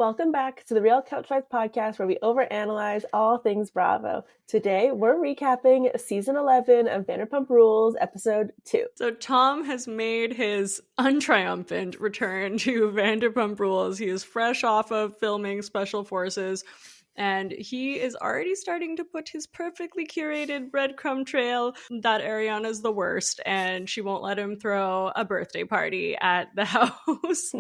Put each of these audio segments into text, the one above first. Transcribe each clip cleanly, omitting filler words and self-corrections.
Welcome back to the Real Couchwives podcast, where we overanalyze all things Bravo. Today, we're recapping season 11 of Vanderpump Rules, episode 2. So Tom has made his untriumphant return to Vanderpump Rules. He is fresh off of filming Special Forces, and he is already starting to put his perfectly curated breadcrumb trail that Ariana's the worst, and she won't let him throw a birthday party at the house.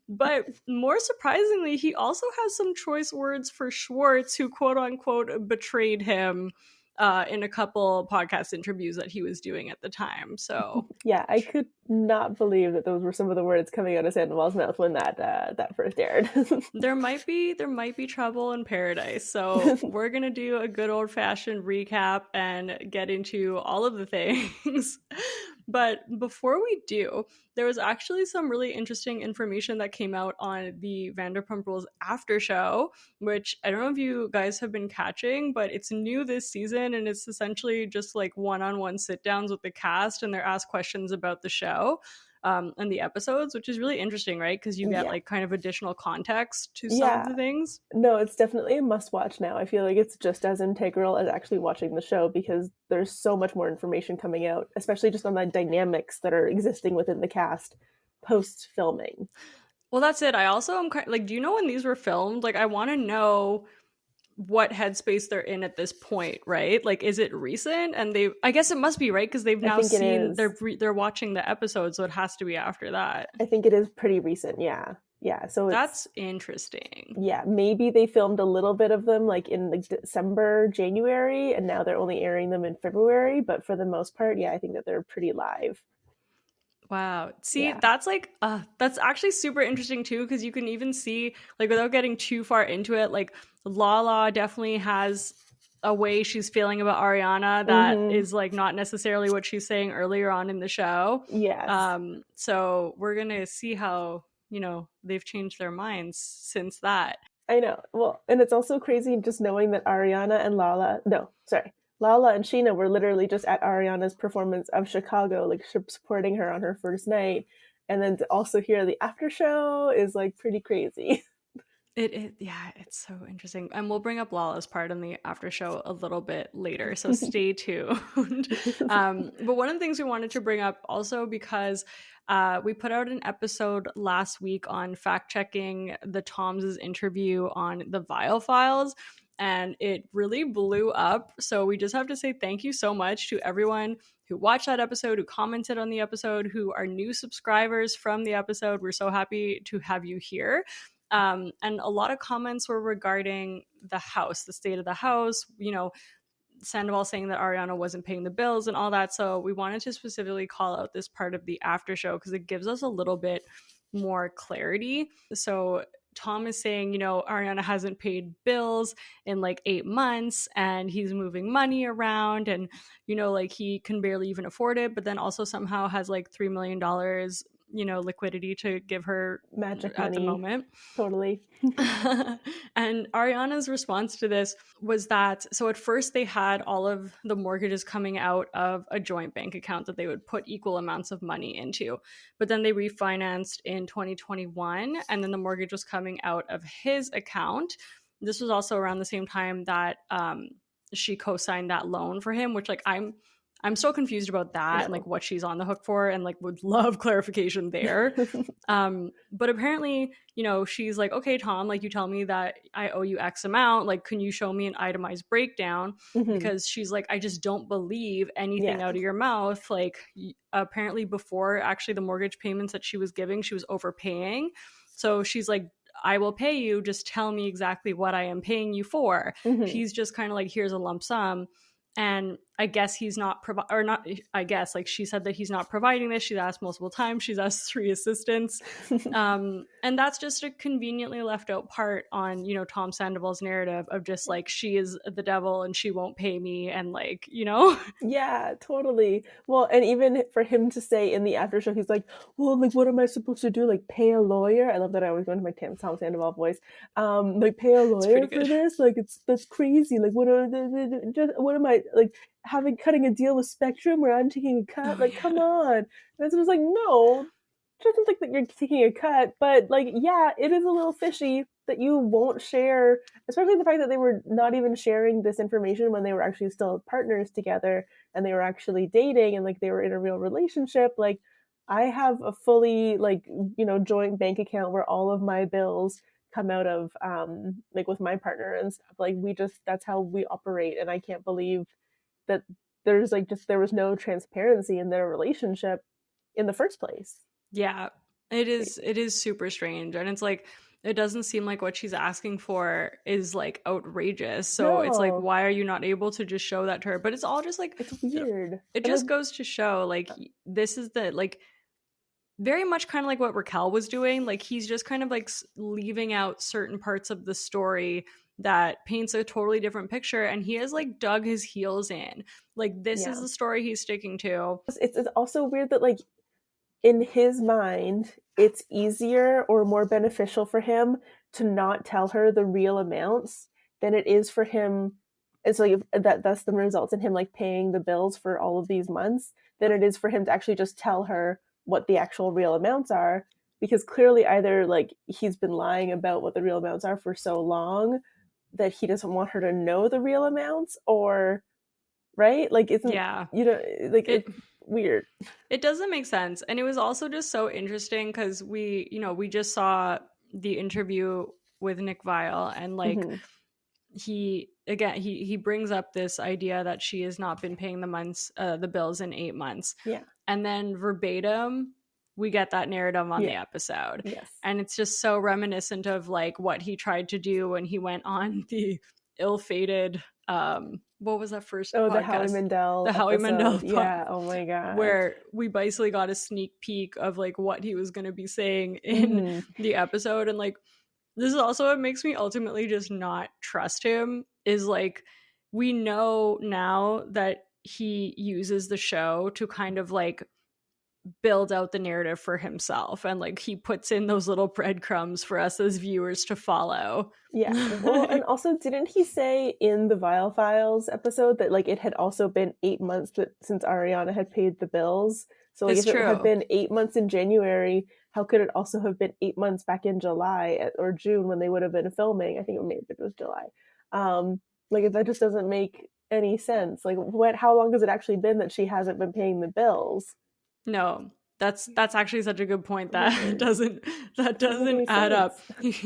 But more surprisingly, he also has some choice words for Schwartz, who quote-unquote betrayed him in a couple podcast interviews that he was doing at the time. So yeah, I could not believe that those were some of the words coming out of Sandoval's mouth when that first aired. there might be trouble in paradise. So we're gonna do a good old-fashioned recap and get into all of the things. But before we do, there was actually some really interesting information that came out on the Vanderpump Rules Aftershow, which I don't know if you guys have been catching, but it's new this season, and it's essentially just like one-on-one sit-downs with the cast, and they're asked questions about the show and the episodes, which is really interesting, right? Because you get like kind of additional context to some of the things. No, it's definitely a must-watch now. I feel like it's just as integral as actually watching the show, because there's so much more information coming out, especially just on the dynamics that are existing within the cast post-filming. Well, that's it. I also am like, do you know when these were filmed? Like, I want to know what headspace they're in at this point, right? Like, is it recent? And I guess it must be, right? Because they've now seen, they're watching the episode, so it has to be after that. I think it is pretty recent, yeah. So that's interesting. Yeah, maybe they filmed a little bit of them like in like December, January, and now they're only airing them in February. But for the most part, yeah, I think that they're pretty live. Wow. See, that's like, that's actually super interesting too, because you can even see, like, without getting too far into it, like, Lala definitely has a way she's feeling about Ariana that is like not necessarily what she's saying earlier on in the show. Yes. So we're gonna see how, you know, they've changed their minds since that. I know. Well, and it's also crazy just knowing that Ariana and Lala and Scheana were literally just at Ariana's performance of Chicago, like supporting her on her first night. And then to also hear the after show is like pretty crazy. It's so interesting. And we'll bring up Lala's part in the after show a little bit later, so stay tuned. But one of the things we wanted to bring up also, because we put out an episode last week on fact-checking the Tom's interview on the Vial Files, and it really blew up. So we just have to say thank you so much to everyone who watched that episode, who commented on the episode, who are new subscribers from the episode. We're so happy to have you here. And a lot of comments were regarding the house, the state of the house, you know, Sandoval saying that Ariana wasn't paying the bills and all that. So we wanted to specifically call out this part of the after show because it gives us a little bit more clarity. So Tom is saying, you know, Ariana hasn't paid bills in like 8 months and he's moving money around and, you know, like he can barely even afford it, but then also somehow has like $3 million, you know, liquidity to give her magic at money. The moment. Totally. And Ariana's response to this was that, so at first they had all of the mortgages coming out of a joint bank account that they would put equal amounts of money into, but then they refinanced in 2021 and then the mortgage was coming out of his account. This was also around the same time that she co-signed that loan for him, which like I'm so confused about that and like what she's on the hook for and like would love clarification there. But apparently, you know, she's like, okay, Tom, like you tell me that I owe you X amount. Like, can you show me an itemized breakdown? Because she's like, I just don't believe anything out of your mouth. Like apparently before actually the mortgage payments that she was giving, she was overpaying. So she's like, I will pay you. Just tell me exactly what I am paying you for. He's just kind of like, here's a lump sum. And I guess he's not like she said that he's not providing this. She's asked multiple times. She's asked 3 assistants. And that's just a conveniently left out part on, you know, Tom Sandoval's narrative of just like, she is the devil and she won't pay me. And like, you know? Yeah, totally. Well, and even for him to say in the after show, he's like, well, like, what am I supposed to do? Like pay a lawyer? I love that I always go into my Tom Sandoval voice. Like pay a lawyer for this? Like that's crazy. Like what am I like cutting a deal with Spectrum where I'm taking a cut? Like, come on. And so I was like, no, it doesn't think that you're taking a cut, but like, yeah, it is a little fishy that you won't share, especially the fact that they were not even sharing this information when they were actually still partners together and they were actually dating and like they were in a real relationship. Like I have a fully like, you know, joint bank account where all of my bills come out of like with my partner and stuff. Like we just, that's how we operate. And I can't believe that there's like just there was no transparency in their relationship in the first place. Yeah, it is super strange. And it's like, it doesn't seem like what she's asking for is like outrageous. So it's like, No, why are you not able to just show that to her? But it's all just like, it's weird. it And just like, goes to show like this is the like very much kind of like what Raquel was doing. Like he's just kind of like leaving out certain parts of the story that paints a totally different picture, and he has like dug his heels in. Like this is yeah, the story he's sticking to. it's also weird that like in his mind, it's easier or more beneficial for him to not tell her the real amounts than it is for him. It's like that's the results in him like paying the bills for all of these months than it is for him to actually just tell her what the actual real amounts are. Because clearly, either like he's been lying about what the real amounts are for so long that he doesn't want her to know the real amounts, or right? Like, isn't Yeah, you know like it it's weird. it doesn't make sense. And it was also just so interesting because we just saw the interview with Nick Vile, and like Mm-hmm. he brings up this idea that she has not been paying the bills in 8 months, Yeah. and then verbatim we get that narrative on the Yeah. episode. Yes. And it's just so reminiscent of like what he tried to do when he went on the ill-fated what was that first Oh, the Howie podcast, Mandel the Howie Mandel episode. Yeah. Oh my god. where we basically got a sneak peek of like what he was going to be saying in Mm-hmm. the episode. And like this is also what makes me ultimately just not trust him, is like we know now that he uses the show to kind of like build out the narrative for himself, and like he puts in those little breadcrumbs for us as viewers to follow. Yeah. Well, and also, didn't he say in the Vile Files episode that like it had also been 8 months since Ariana had paid the bills? So like, It's if it had true. been 8 months in January, how could it also have been 8 months back in July or June when they would have been filming? I think maybe it was July. Like that just doesn't make any sense. Like, what? How long has it actually been that she hasn't been paying the bills? No, that's actually such a good point that Weird. Doesn't make doesn't any add up. sense.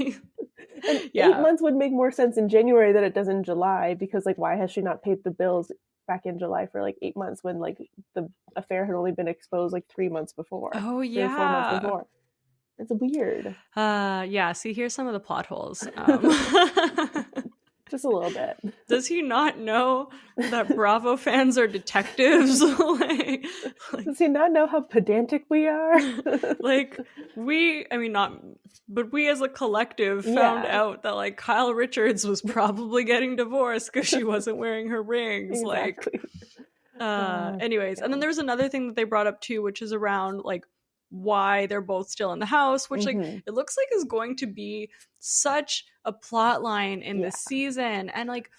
And eight Yeah. months would make more sense in January than it does in July, because like why has she not paid the bills back in July for like 8 months when like the affair had only been exposed like 3 months before, Oh 3 or 4 months yeah. before? It's weird. Yeah, see, here's some of the plot holes. Just a little bit. Does he not know that Bravo fans are detectives? like, Does he not know how pedantic we are? like I mean, not, but we as a collective found Yeah, out that like Kyle Richards was probably getting divorced because she wasn't wearing her rings. Like, exactly. anyways, and then Yeah. there was another thing that they brought up too, which is around like why they're both still in the house, which like Mm-hmm. it looks like is going to be such a plot line in Yeah. this season. And like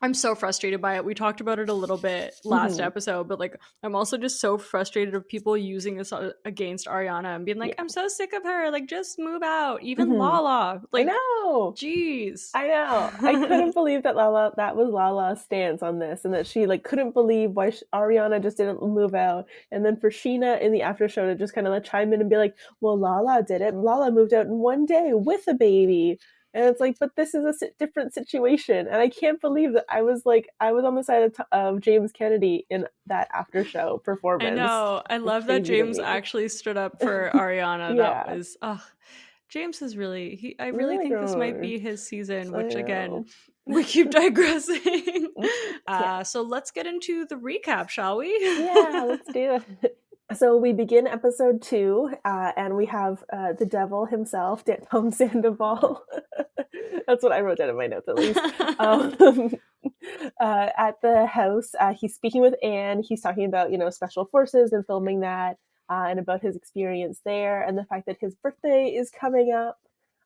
I'm so frustrated by it. We talked about it a little bit last Mm-hmm. episode, but like I'm also just so frustrated of people using this against Ariana and being like, Yeah. I'm so sick of her. Like, just move out. Even Mm-hmm. Lala. I Like, know. jeez. I know. I couldn't believe that that was Lala's stance on this, and that she like couldn't believe why Ariana just didn't move out. And then for Scheana in the after show to just kind of like chime in and be like, "Well, Lala did it. Lala moved out in one day with a baby." And it's like, but this is a different situation, and I can't believe that I was on the side of James Kennedy in that after show I performance. know. I It's love that crazy to James me. actually stood up for Ariana. That Yeah, was, James is really, I really really think this might good. be his season, I which again, know. we keep digressing. Yeah. So let's get into the recap, shall we? Yeah, let's do it. So we begin episode 2, and we have the devil himself, Tom Sandoval. That's what I wrote down in my notes, at least. Um, at the house, he's speaking with Anne. He's talking about, special forces and filming that, and about his experience there, and the fact that his birthday is coming up.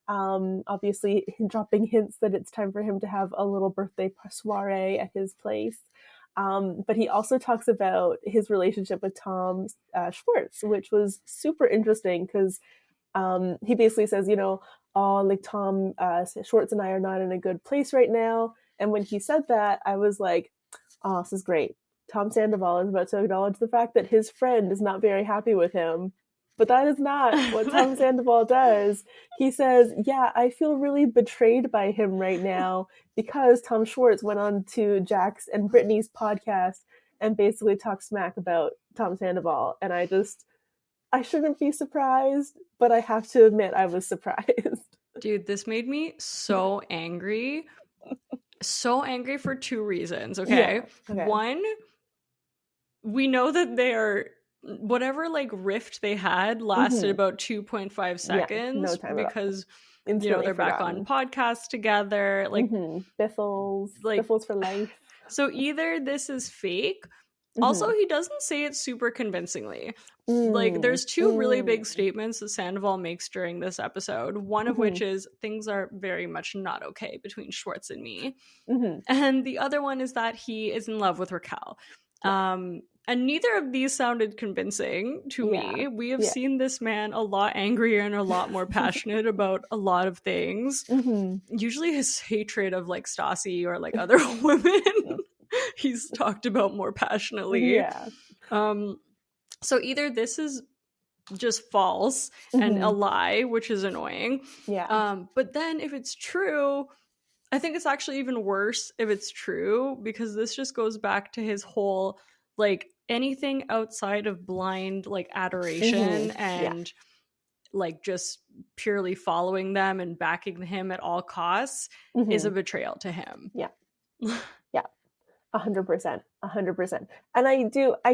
Obviously, dropping hints that it's time for him to have a little birthday soiree at his place. But he also talks about his relationship with Tom Schwartz, which was super interesting because he basically says, oh, like Tom Schwartz and I are not in a good place right now. And when he said that, I was like, oh, this is great. Tom Sandoval is about to acknowledge the fact that his friend is not very happy with him. But that is not what Tom Sandoval does. He says, yeah, I feel really betrayed by him right now because Tom Schwartz went on to Jax and Brittany's podcast and basically talked smack about Tom Sandoval. And I shouldn't be surprised, but I have to admit I was surprised. Dude, this made me so angry. So angry for two reasons, okay? Yeah, okay. One, we know that they are, whatever like rift they had lasted about 2.5 seconds, no time because instantly they're forgotten. back on podcasts together, like Biffles for life. So either this is fake. Also, he doesn't say it super convincingly. Like, there's two really big statements that Sandoval makes during this episode, one of which is things are very much not okay between Schwartz and me. And the other one is that he is in love with Raquel. And neither of these sounded convincing to me. We have seen this man a lot angrier and a lot more passionate about a lot of things. Usually his hatred of like Stassi or like other women he's talked about more passionately. So either this is just false and a lie, which is annoying. But then if it's true, I think it's actually even worse if it's true, because this just goes back to his whole like anything outside of blind like adoration and like just purely following them and backing him at all costs is a betrayal to him. 100%. And I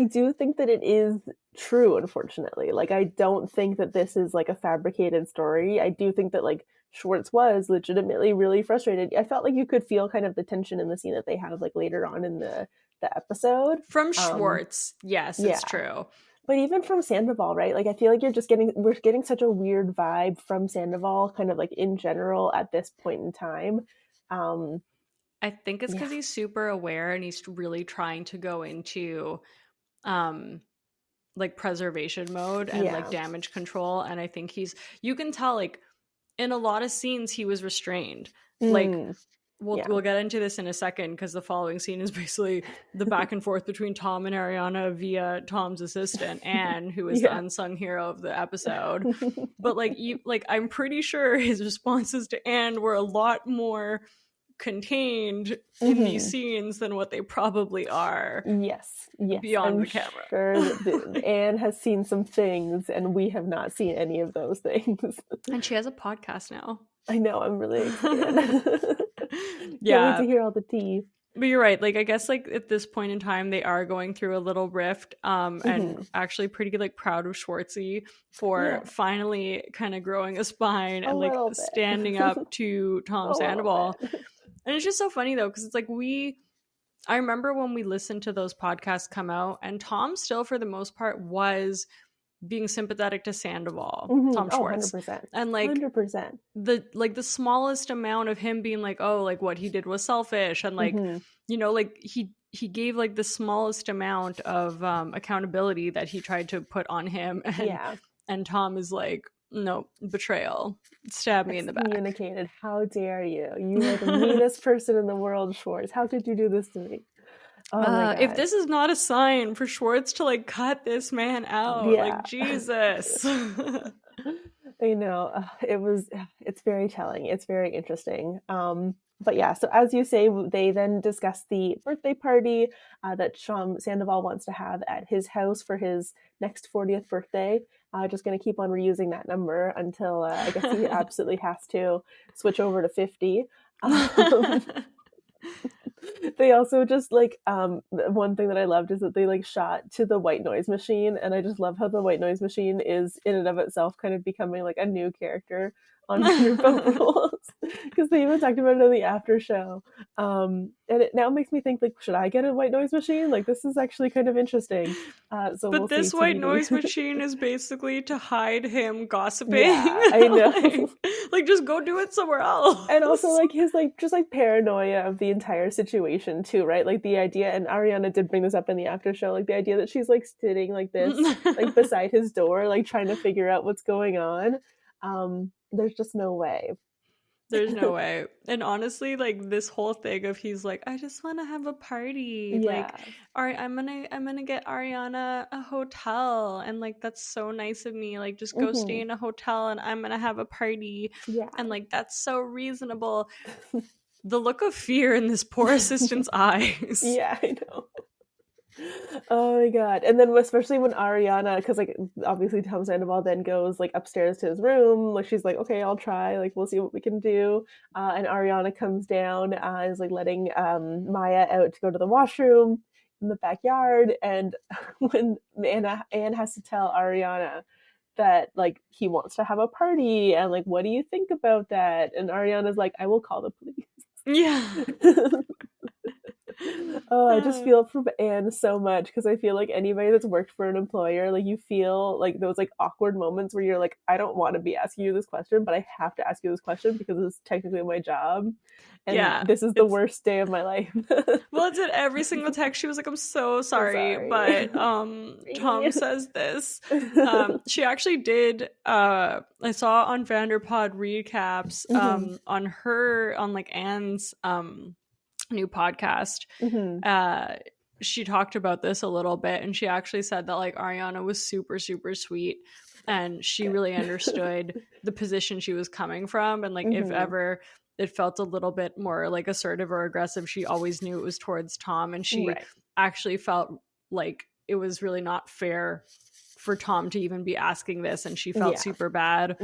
do think that it is true, unfortunately. Like, I don't think that this is like a fabricated story. I do think that like Schwartz was legitimately really frustrated. I felt like you could feel kind of the tension in the scene that they have like later on in the episode. From Schwartz, yes, it's true. But even from Sandoval, right? Like, I feel like we're getting such a weird vibe from Sandoval, kind of like in general at this point in time. I think it's because he's super aware and he's really trying to go into like preservation mode and like damage control. And I think you can tell like in a lot of scenes he was restrained. Like we'll get into this in a second, because the following scene is basically the back and forth between Tom and Ariana via Tom's assistant Anne, who is the unsung hero of the episode. But like I'm pretty sure his responses to Anne were a lot more contained in these scenes than what they probably are. Yes. Beyond the camera. Sure that Anne has seen some things and we have not seen any of those things. And she has a podcast now. I know, I'm really excited. Can't wait to hear all the tea. But you're right. Like, I guess like at this point in time, they are going through a little rift, and actually pretty like proud of Schwartzy for finally kind of growing a spine and like standing up to Tom Sandoval. And it's just so funny though, because it's like I remember when we listened to those podcasts come out, and Tom still for the most part was being sympathetic to Sandoval, Tom Schwartz. 100%. And like 100%. The smallest amount of him being like, oh, like what he did was selfish, and like like he gave like the smallest amount of accountability that he tried to put on him, and Tom is like, no, betrayal, stab me in the back. Communicated. How dare you? You are the meanest person in the world, Schwartz. How could you do this to me? If this is not a sign for Schwartz to like cut this man out, like Jesus. I know. It's very telling. It's very interesting. But yeah, so as you say, they then discuss the birthday party that Sandoval wants to have at his house for his next 40th birthday. Just going to keep on reusing that number until I guess he absolutely has to switch over to 50. They also just like one thing that I loved is that they like shot to the white noise machine, and I just love how the white noise machine is in and of itself kind of becoming like a new character on Vanderpump Rules, because they even talked about it on the after show, and it now makes me think like, should I get a white noise machine? Like, this is actually kind of interesting. But this white noise machine is basically to hide him gossiping. I know. like just go do it somewhere else. And also like his like just like paranoia of the entire situation too, right? Like the idea, and Ariana did bring this up in the after show, like the idea that she's like sitting like this like beside his door, like trying to figure out what's going on. There's just no way. There's no way. And honestly, like this whole thing of he's like, I just want to have a party. Like, Yeah. all right, I'm gonna get Ariana a hotel, and like that's so nice of me. Like, just go stay in a hotel, and I'm gonna have a party. Yeah. And like that's so reasonable. The look of fear in this poor assistant's eyes. Yeah, I know. Oh my god. And then especially when Ariana, because like obviously Tom Sandoval then goes like upstairs to his room, like she's like, okay, I'll try, like we'll see what we can do. And Ariana comes down, is like letting Maya out to go to the washroom in the backyard. And when Anne has to tell Ariana that like he wants to have a party, and like, what do you think about that? And Ariana's like, I will call the police. Yeah. Oh, I just feel for Anne so much, because I feel like anybody that's worked for an employer, like you feel like those like awkward moments where you're like, I don't want to be asking you this question, but I have to ask you this question because it's technically my job. And this is the worst day of my life. Well, it's in every single text. She was like, I'm so sorry. But Tom says this. She actually did, I saw on Vanderpod recaps on like Anne's new podcast. She talked about this a little bit, and she actually said that like Ariana was super, super sweet, and she really understood the position she was coming from, and like if ever it felt a little bit more like assertive or aggressive, she always knew it was towards Tom, and she actually felt like it was really not fair for Tom to even be asking this, and she felt super bad.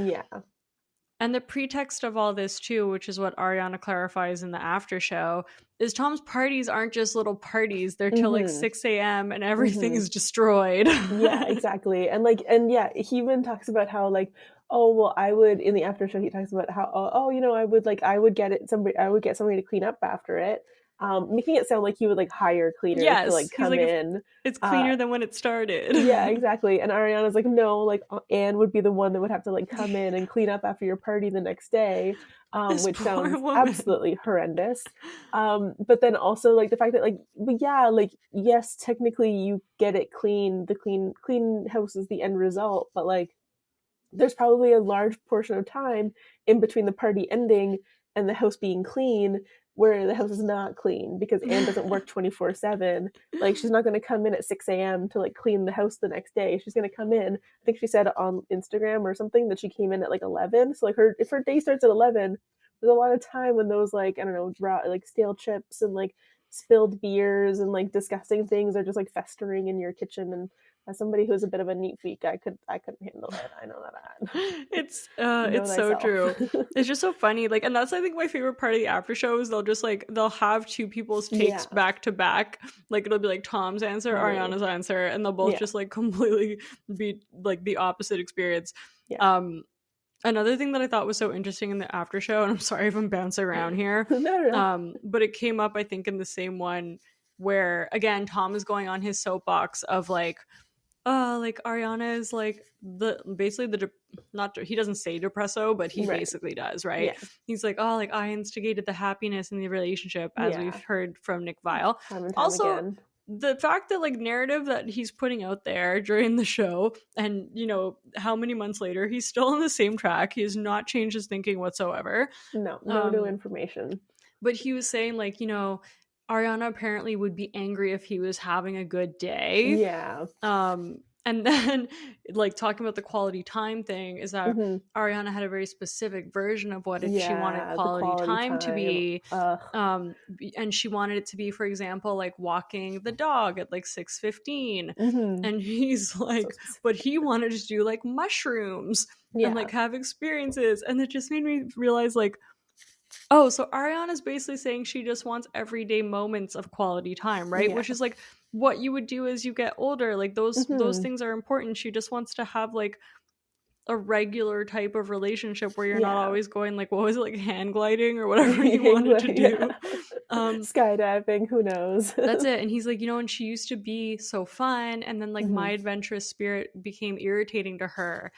And the pretext of all this too, which is what Ariana clarifies in the after show, is Tom's parties aren't just little parties. They're till like 6 a.m. and everything is destroyed. Yeah, exactly. And like, and yeah, he even talks about how like, oh, well, I would, in the after show, he talks about how, oh, you know, I would get somebody to clean up after it. Making it sound like he would like hire cleaners to like come in. It's cleaner than when it started. Yeah, exactly. And Ariana's like, no, like Anne would be the one that would have to like come in and clean up after your party the next day, which sounds absolutely horrendous. But then also like the fact that like, but yeah, like yes, technically you get it clean. The clean house is the end result, but like there's probably a large portion of time in between the party ending and the house being clean where the house is not clean, because Anne doesn't work 24/7. Like she's not going to come in at 6 a.m. to like clean the house the next day. She's going to come in. I think she said on Instagram or something that she came in at like 11. So like if her day starts at 11, there's a lot of time when those like, I don't know, like stale chips and like spilled beers and like disgusting things are just like festering in your kitchen. And as somebody who's a bit of a neat freak, I couldn't handle it. I know that. It's so true. It's just so funny. Like, and that's I think my favorite part of the after show is they'll have two people's takes back to back. Like it'll be like Tom's answer, Ariana's answer, and they'll both just like completely be like the opposite experience. Another thing that I thought was so interesting in the after show, and I'm sorry if I'm bouncing around here, but it came up I think in the same one where again Tom is going on his soapbox of like, like Ariana is like he doesn't say depresso, but he basically does, right? He's like, oh, like I instigated the happiness in the relationship, as we've heard from Nick Viall. Also, again, the fact that like narrative that he's putting out there during the show, and you know how many months later he's still on the same track. He has not changed his thinking whatsoever. No new information. But he was saying like, you know, Ariana apparently would be angry if he was having a good day. And then like talking about the quality time thing is that Ariana had a very specific version of what she wanted quality time to be. And she wanted it to be, for example, like walking the dog at like 6:15. And he's like, but he wanted to do like mushrooms and like have experiences. And it just made me realize like, oh, so Ariana's basically saying she just wants everyday moments of quality time, right? Which is like what you would do as you get older. Like those things are important. She just wants to have like a regular type of relationship where you're not always going like, what was it, like hand gliding or whatever you wanted to do. Skydiving, who knows. That's it. And he's like, you know, and she used to be so fun, and then like my adventurous spirit became irritating to her.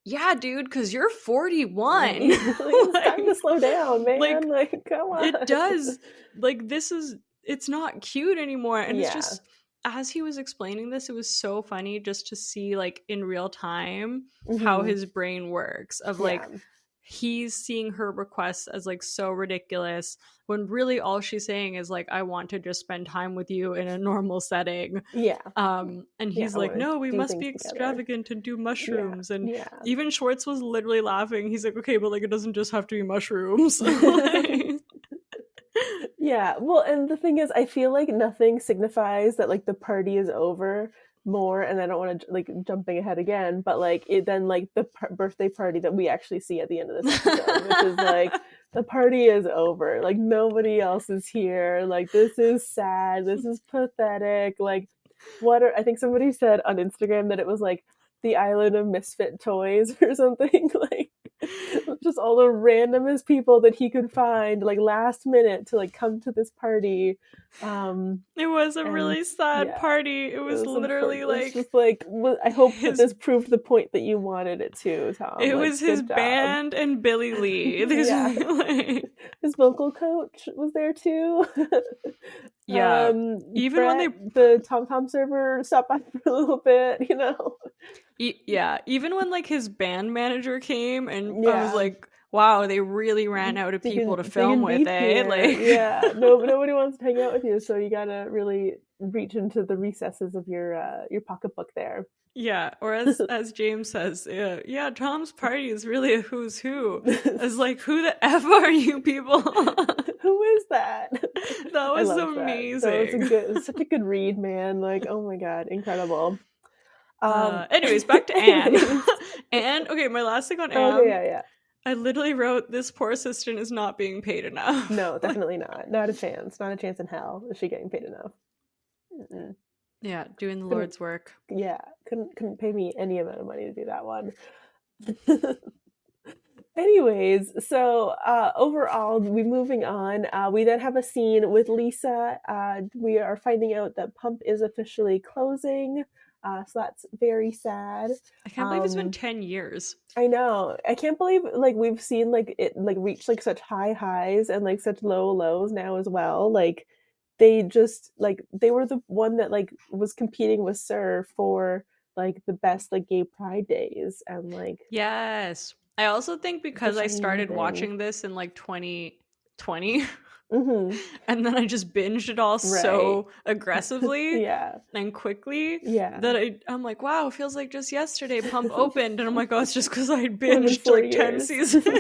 Yeah, dude, because you're 41. It's time to slow down, man. Like come on. It does. Like it's not cute anymore. And it's just as he was explaining this, it was so funny just to see like in real time how Mm-hmm. his brain works of Yeah. like he's seeing her requests as like so ridiculous when really all she's saying is like I want to just spend time with you in a normal setting. Yeah. And Yeah. he's I like, want to no, we do must things be together. extravagant and do Yeah. mushrooms. And Yeah. even Schwartz was literally laughing. He's like, okay, but like it doesn't just have to be mushrooms. Like, Yeah, well, and the thing is, I feel like nothing signifies that like the party is over more, and I don't want to like jumping ahead again, but like it then like the birthday party that we actually see at the end of this episode, which is like the party is over, like nobody else is here, like this is sad, this is pathetic, like what are I think somebody said on Instagram that it was like the island of misfit toys or something like just all the randomest people that he could find like last minute to like come to this party it was a and really sad yeah party. It it was was literally it's like just like I hope that his this proved the point that you wanted it to, Tom, it like was his good job. band and Billy Lee. There's Yeah, like his vocal coach was there too. yeah. Even when Brett, they the Tom server, stopped by for a little bit, you know. yeah, even when like his band manager came and I was Yeah, like, wow, they really ran out of people to they film can with, be eh? here. Like Yeah, no, nobody wants to hang out with you, so you gotta really reach into the recesses of your pocketbook there. yeah, or as James says, yeah, Tom's party is really a who's who. I was like, who the F are you people? Who is that? That I was love that. That was amazing. such a good read, man. Like, oh my god, incredible. Anyways, back to Anne. Anyways, Anne, okay, my last thing on okay, Anne, yeah, yeah. I literally wrote this poor assistant is not being paid enough. No, Like, definitely not. Not a chance. Not a chance in hell. Is she getting paid enough? Mm-mm. yeah, doing the Couldn't. Lord's work. Yeah, couldn't pay me any amount of money to do that one. Anyways, so overall, we moving on. We then have a scene with Lisa. We are finding out that Pump is officially closing. So that's very sad. I can't believe it's been 10 years. I know. I can't believe like we've seen like it like reach like such high highs and like such low lows now as well. Like they just like they were the one that like was competing with Sir for like the best like gay pride days and like Yes. I also think because such I a new started thing. watching this in like 2020 Mm-hmm. and then I just binged it all Right. so aggressively Yeah. and quickly Yeah. that I'm like, wow, it feels like just yesterday Pump opened. And I'm like, oh, it's just because I It's only been binged 4 like 10 years. seasons. I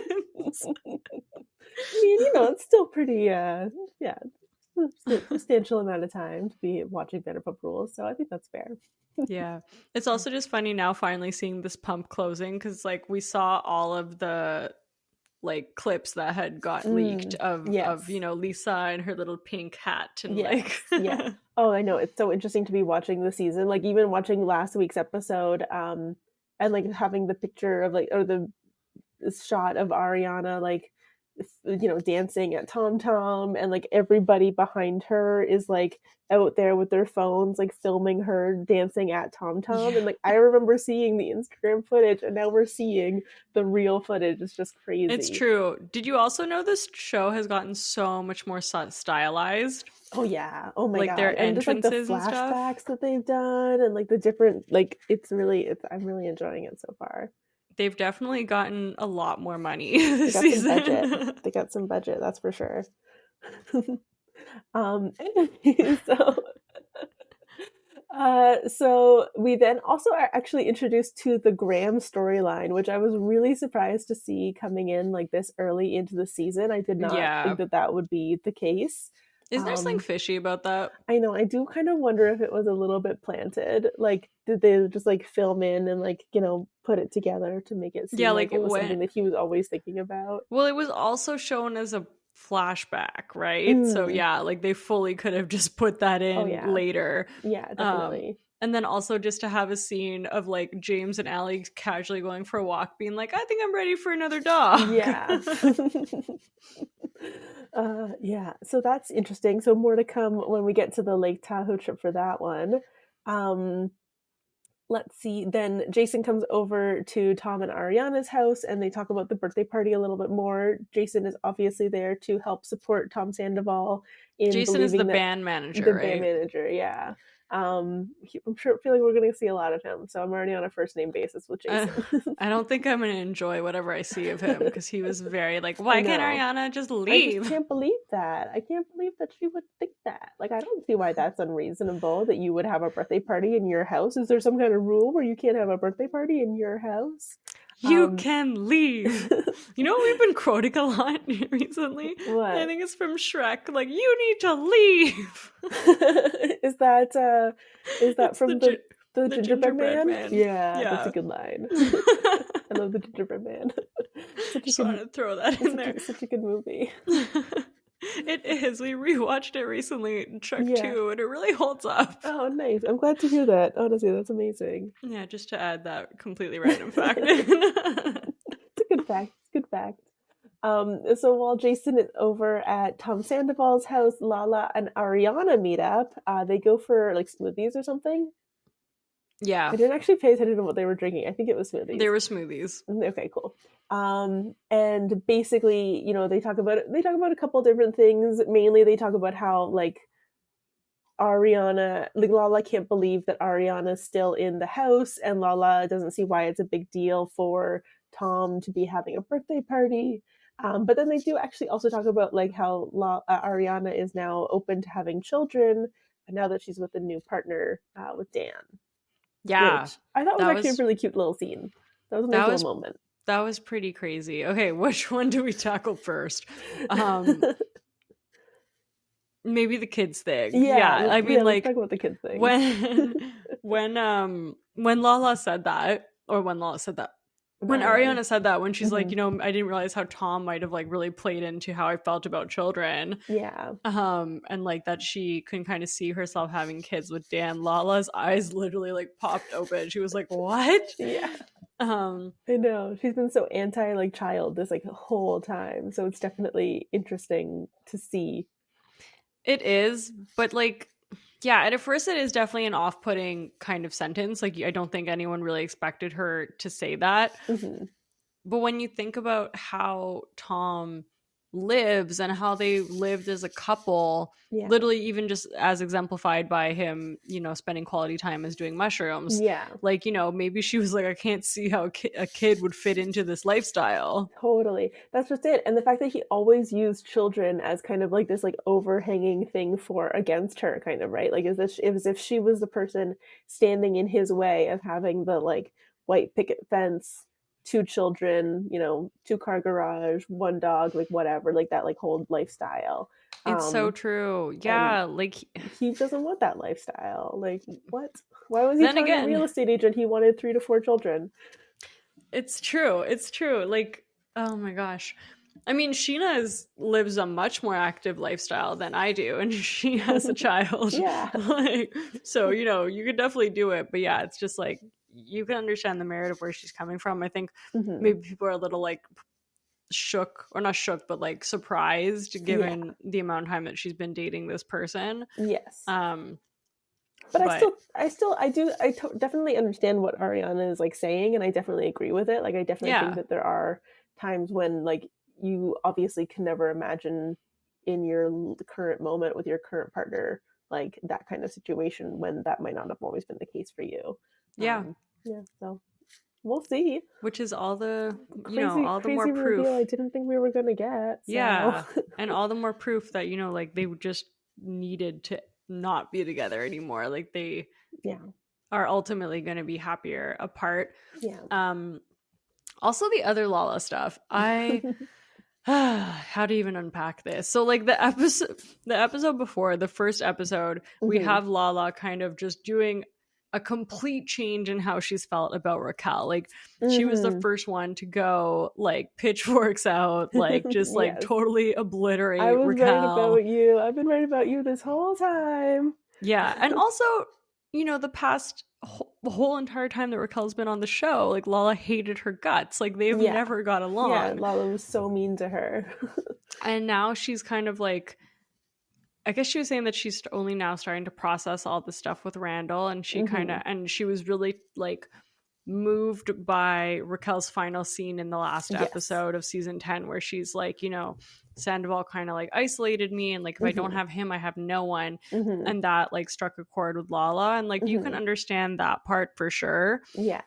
mean, you know, it's still pretty yeah, substantial amount of time to be watching Vanderpump Rules, so I think that's fair. Yeah. It's also just funny now finally seeing this Pump closing because like we saw all of the like clips that had got leaked of Yes. Lisa and her little pink hat and like Yes. Yeah. Oh, I know. It's so interesting to be watching the season. Like even watching last week's episode, and like having the picture of like or the shot of Ariana like dancing at Tom Tom and like everybody behind her is like out there with their phones like filming her dancing at Tom Tom yeah. and like I remember seeing the Instagram footage and now we're seeing the real footage. It's just It's crazy. true. Did you also know this show has gotten so much more stylized? Oh yeah. Oh my Like god. their And just like the entrances and stuff? flashbacks that they've done and like the different like it's I'm really enjoying it so far. They've definitely gotten a lot more money They this got some budget. season. They got some budget, that's for sure. So so we then also are actually introduced to the Graham storyline, which I was really surprised to see coming in like this early into the season. I did not Yeah. think that that would be the case. Isn't there something Um, fishy about that? I know I do kind of wonder if it was a little bit planted. Like, did they just like film in and like put it together to make it Yeah, seem like like it was when something that he was always thinking about? well, it was also shown as a flashback, right? So Mm. yeah, like they fully could have just put that Oh in yeah, later. yeah, Um definitely. and then also just to have a scene of like James and Allie casually going for a walk, being like, I think I'm ready for another dog. Yeah. Yeah, so that's interesting. So more to come when we get to the Lake Tahoe trip for that one. Um, let's see. Then Jason comes over to Tom and Ariana's house and they talk about the birthday party a little bit more. Jason is obviously there to help support Tom Sandoval in Jason is the believing that band manager, the band right? manager, yeah. I'm sure feel like we're gonna see a lot of him. So I'm already on a first name basis with Jason. I don't think I'm gonna enjoy whatever I see of him because he was very like, I why can't know. Ariana just I just leave? can't believe that. I can't believe that she would think that. Like, I don't see why that's unreasonable that you would have a birthday party in your house. Is there some kind of rule where you can't have a birthday party in your house? You can leave. You know what we've been quoting a lot recently? What? I think it's from Shrek. Like, you need to leave. Is that It's from the gingerbread man? man. Yeah, Yeah. that's a good line. I love the gingerbread man. Just wanted to throw that in there. Such a good movie. It is. We rewatched it recently in Shrek 2, and it really holds up. Oh, nice. I'm glad to hear that. Honestly, that's amazing. Yeah, just to add that completely random fact. It's a good fact. It's a good fact. So while Jason is over at Tom Sandoval's house, Lala and Ariana meet up. They go for like smoothies or something. Yeah. I didn't actually pay attention to what they were drinking. I think it was smoothies. They were smoothies. Okay, cool. And basically, you know, they talk about a couple different things. Mainly they talk about how like Ariana, like Lala can't believe that Ariana's still in the house, and Lala doesn't see why it's a big deal for Tom to be having a birthday party. But then they do actually also talk about like how Ariana is now open to having children now that she's with a new partner with Dan. Yeah. Which I thought was actually a really cute little scene. That was a nice little moment. That was pretty crazy. Okay, which one do we tackle first? Maybe the kids thing. Yeah, I mean, like, let's talk about the kids thing. when Lala said that, or when Lala said that, when Ariana said that, when she's like, you know, I didn't realize how Tom might have like really played into how I felt about children. Yeah. And like that she can kind of see herself having kids with Dan. Lala's eyes literally like popped open. She was like, "What?" Yeah. I know. She's been so anti like child this like the whole time. So it's definitely interesting to see. It is, but like, yeah, at first it is definitely an off-putting kind of sentence. Like, I don't think anyone really expected her to say that. Mm-hmm. But when you think about how Tom lives and how they lived as a couple, literally even just as exemplified by him, you know, spending quality time as doing mushrooms. Yeah. Like, you know, maybe she was like, I can't see how a kid would fit into this lifestyle. Totally. That's just it. And the fact that he always used children as kind of like this like overhanging thing for against her kind of, right? Like as if she was the person standing in his way of having the like white picket fence, 2 children, you know, 2-car garage, 1 dog, like whatever, like that like whole lifestyle. It's so true. Yeah, like he doesn't want that lifestyle. Like what? Why was he telling a real estate agent he wanted 3 to 4 children? It's true. It's true. Like, oh my gosh. I mean, Scheana lives a much more active lifestyle than I do, and she has a child. Yeah. Like, so, you know, you could definitely do it. But yeah, it's just like, you can understand the merit of where she's coming from. I think maybe people are a little like shook, or not shook, but like surprised given the amount of time that she's been dating this person. Yes. But I definitely understand what Ariana is like saying, and I definitely agree with it. Like, I definitely think that there are times when like you obviously can never imagine in your current moment with your current partner like that kind of situation when that might not have always been the case for you. Yeah. So we'll see. Which is all the crazy, all the more proof I didn't think we were gonna get. So. Yeah. And all the more proof that, you know, like they just needed to not be together anymore. Like they are ultimately going to be happier apart. Yeah. Also the other Lala stuff. How to even unpack this? So like the episode before, the first episode, we have Lala kind of just doing a complete change in how she's felt about Raquel. Like she was the first one to go like pitchforks out, like just like totally obliterate Raquel. I was right about you. I've been right about you this whole time. Yeah. And also, you know, the whole entire time that Raquel's been on the show, like Lala hated her guts. Like they've never got along. Yeah, Lala was so mean to her. And now she's kind of like, I guess she was saying that she's only now starting to process all the stuff with Randall, and she kind of, and she was really like moved by Raquel's final scene in the last Yes. episode of season 10, where she's like, you know, Sandoval kind of like isolated me, and like if I don't have him, I have no one. And that like struck a chord with Lala, and like you can understand that part for sure. Yeah.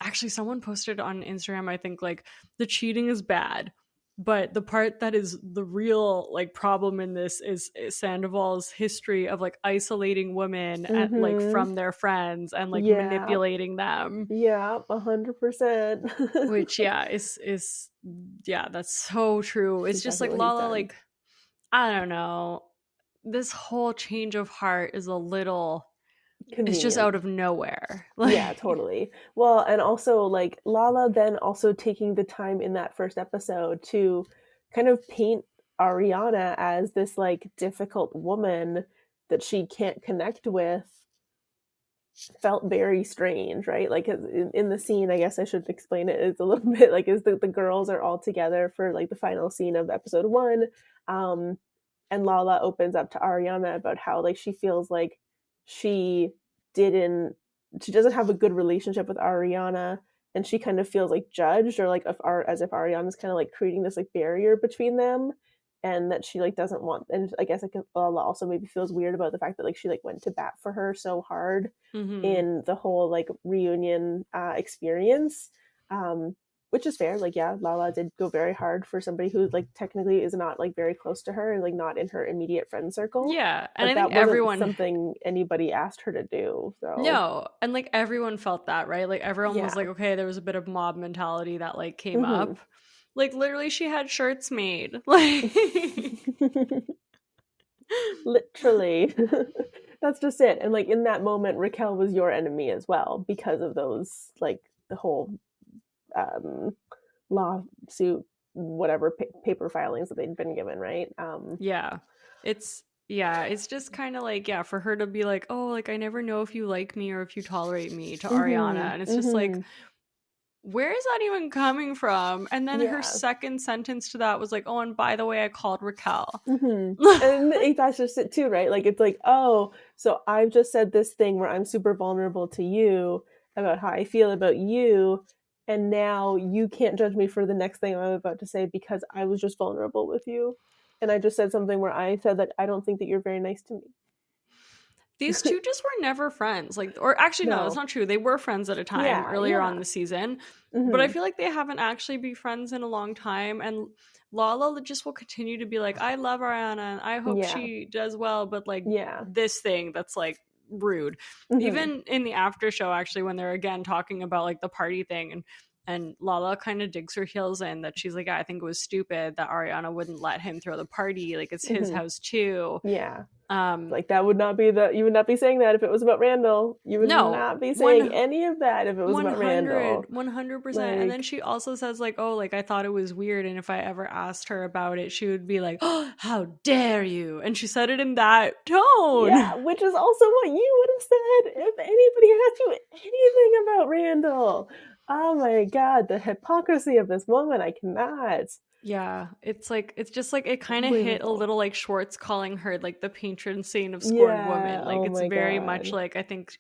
Actually, someone posted on Instagram, I think, like the cheating is bad, but the part that is the real like problem in this is Sandoval's history of like isolating women at, like from their friends and like manipulating them. Yeah, 100%. Which is yeah, that's so true. It's just like Lala, like, I don't know, this whole change of heart is a little convenient. It's just out of nowhere. Like, yeah, totally. Well, and also like Lala then also taking the time in that first episode to kind of paint Ariana as this like difficult woman that she can't connect with felt very strange, right? Like in the scene, I guess I should explain it, it's a little bit like is the girls are all together for like the final scene of episode 1, and Lala opens up to Ariana about how like she feels like she doesn't have a good relationship with Ariana, and she kind of feels like judged, or like as if Ariana's kind of like creating this like barrier between them, and that she like doesn't want, and I guess like Lala also maybe feels weird about the fact that like she like went to bat for her so hard in the whole like reunion experience, which is fair. Like, yeah, Lala did go very hard for somebody who like technically is not like very close to her and like not in her immediate friend circle. Yeah, and I think that everyone something anybody asked her to do. So no, and like everyone felt that, right? Like everyone was like, okay, there was a bit of mob mentality that like came up. Like literally, she had shirts made. Like literally. That's just it. And like in that moment, Raquel was your enemy as well because of those, like the whole lawsuit, whatever paper filings that they'd been given, right? It's just kind of like, yeah, for her to be like, oh, like I never know if you like me or if you tolerate me to Ariana, and it's just like, where is that even coming from? And then her second sentence to that was like, oh, and by the way, I called Raquel. And that's just it too, right? Like it's like, oh, so I've just said this thing where I'm super vulnerable to you about how I feel about you, and now you can't judge me for the next thing I'm about to say because I was just vulnerable with you, and I just said something where I said that I don't think that you're very nice to me. These two just were never friends. Like, or actually, no, that's not true. They were friends at a time earlier on the season, but I feel like they haven't actually been friends in a long time. And Lala just will continue to be like, I love Ariana and I hope she does well, but like this thing that's like rude. Even in the after show, actually, when they're again talking about like the party thing, and Lala kind of digs her heels in that she's like, I think it was stupid that Ariana wouldn't let him throw the party. Like it's his house too. Yeah. Like that would not be you would not be saying that if it was about Randall. You would not be saying any of that if it was about Randall. 100%. And then she also says like, oh, like I thought it was weird, and if I ever asked her about it, she would be like, oh, how dare you? And she said it in that tone. Yeah, which is also what you would have said if anybody asked you anything about Randall. Oh my god, the hypocrisy of this woman, I cannot. Yeah, it's just like it kind of hit a little like Schwartz calling her like the patron saint of scorned women. Like it's very much like I think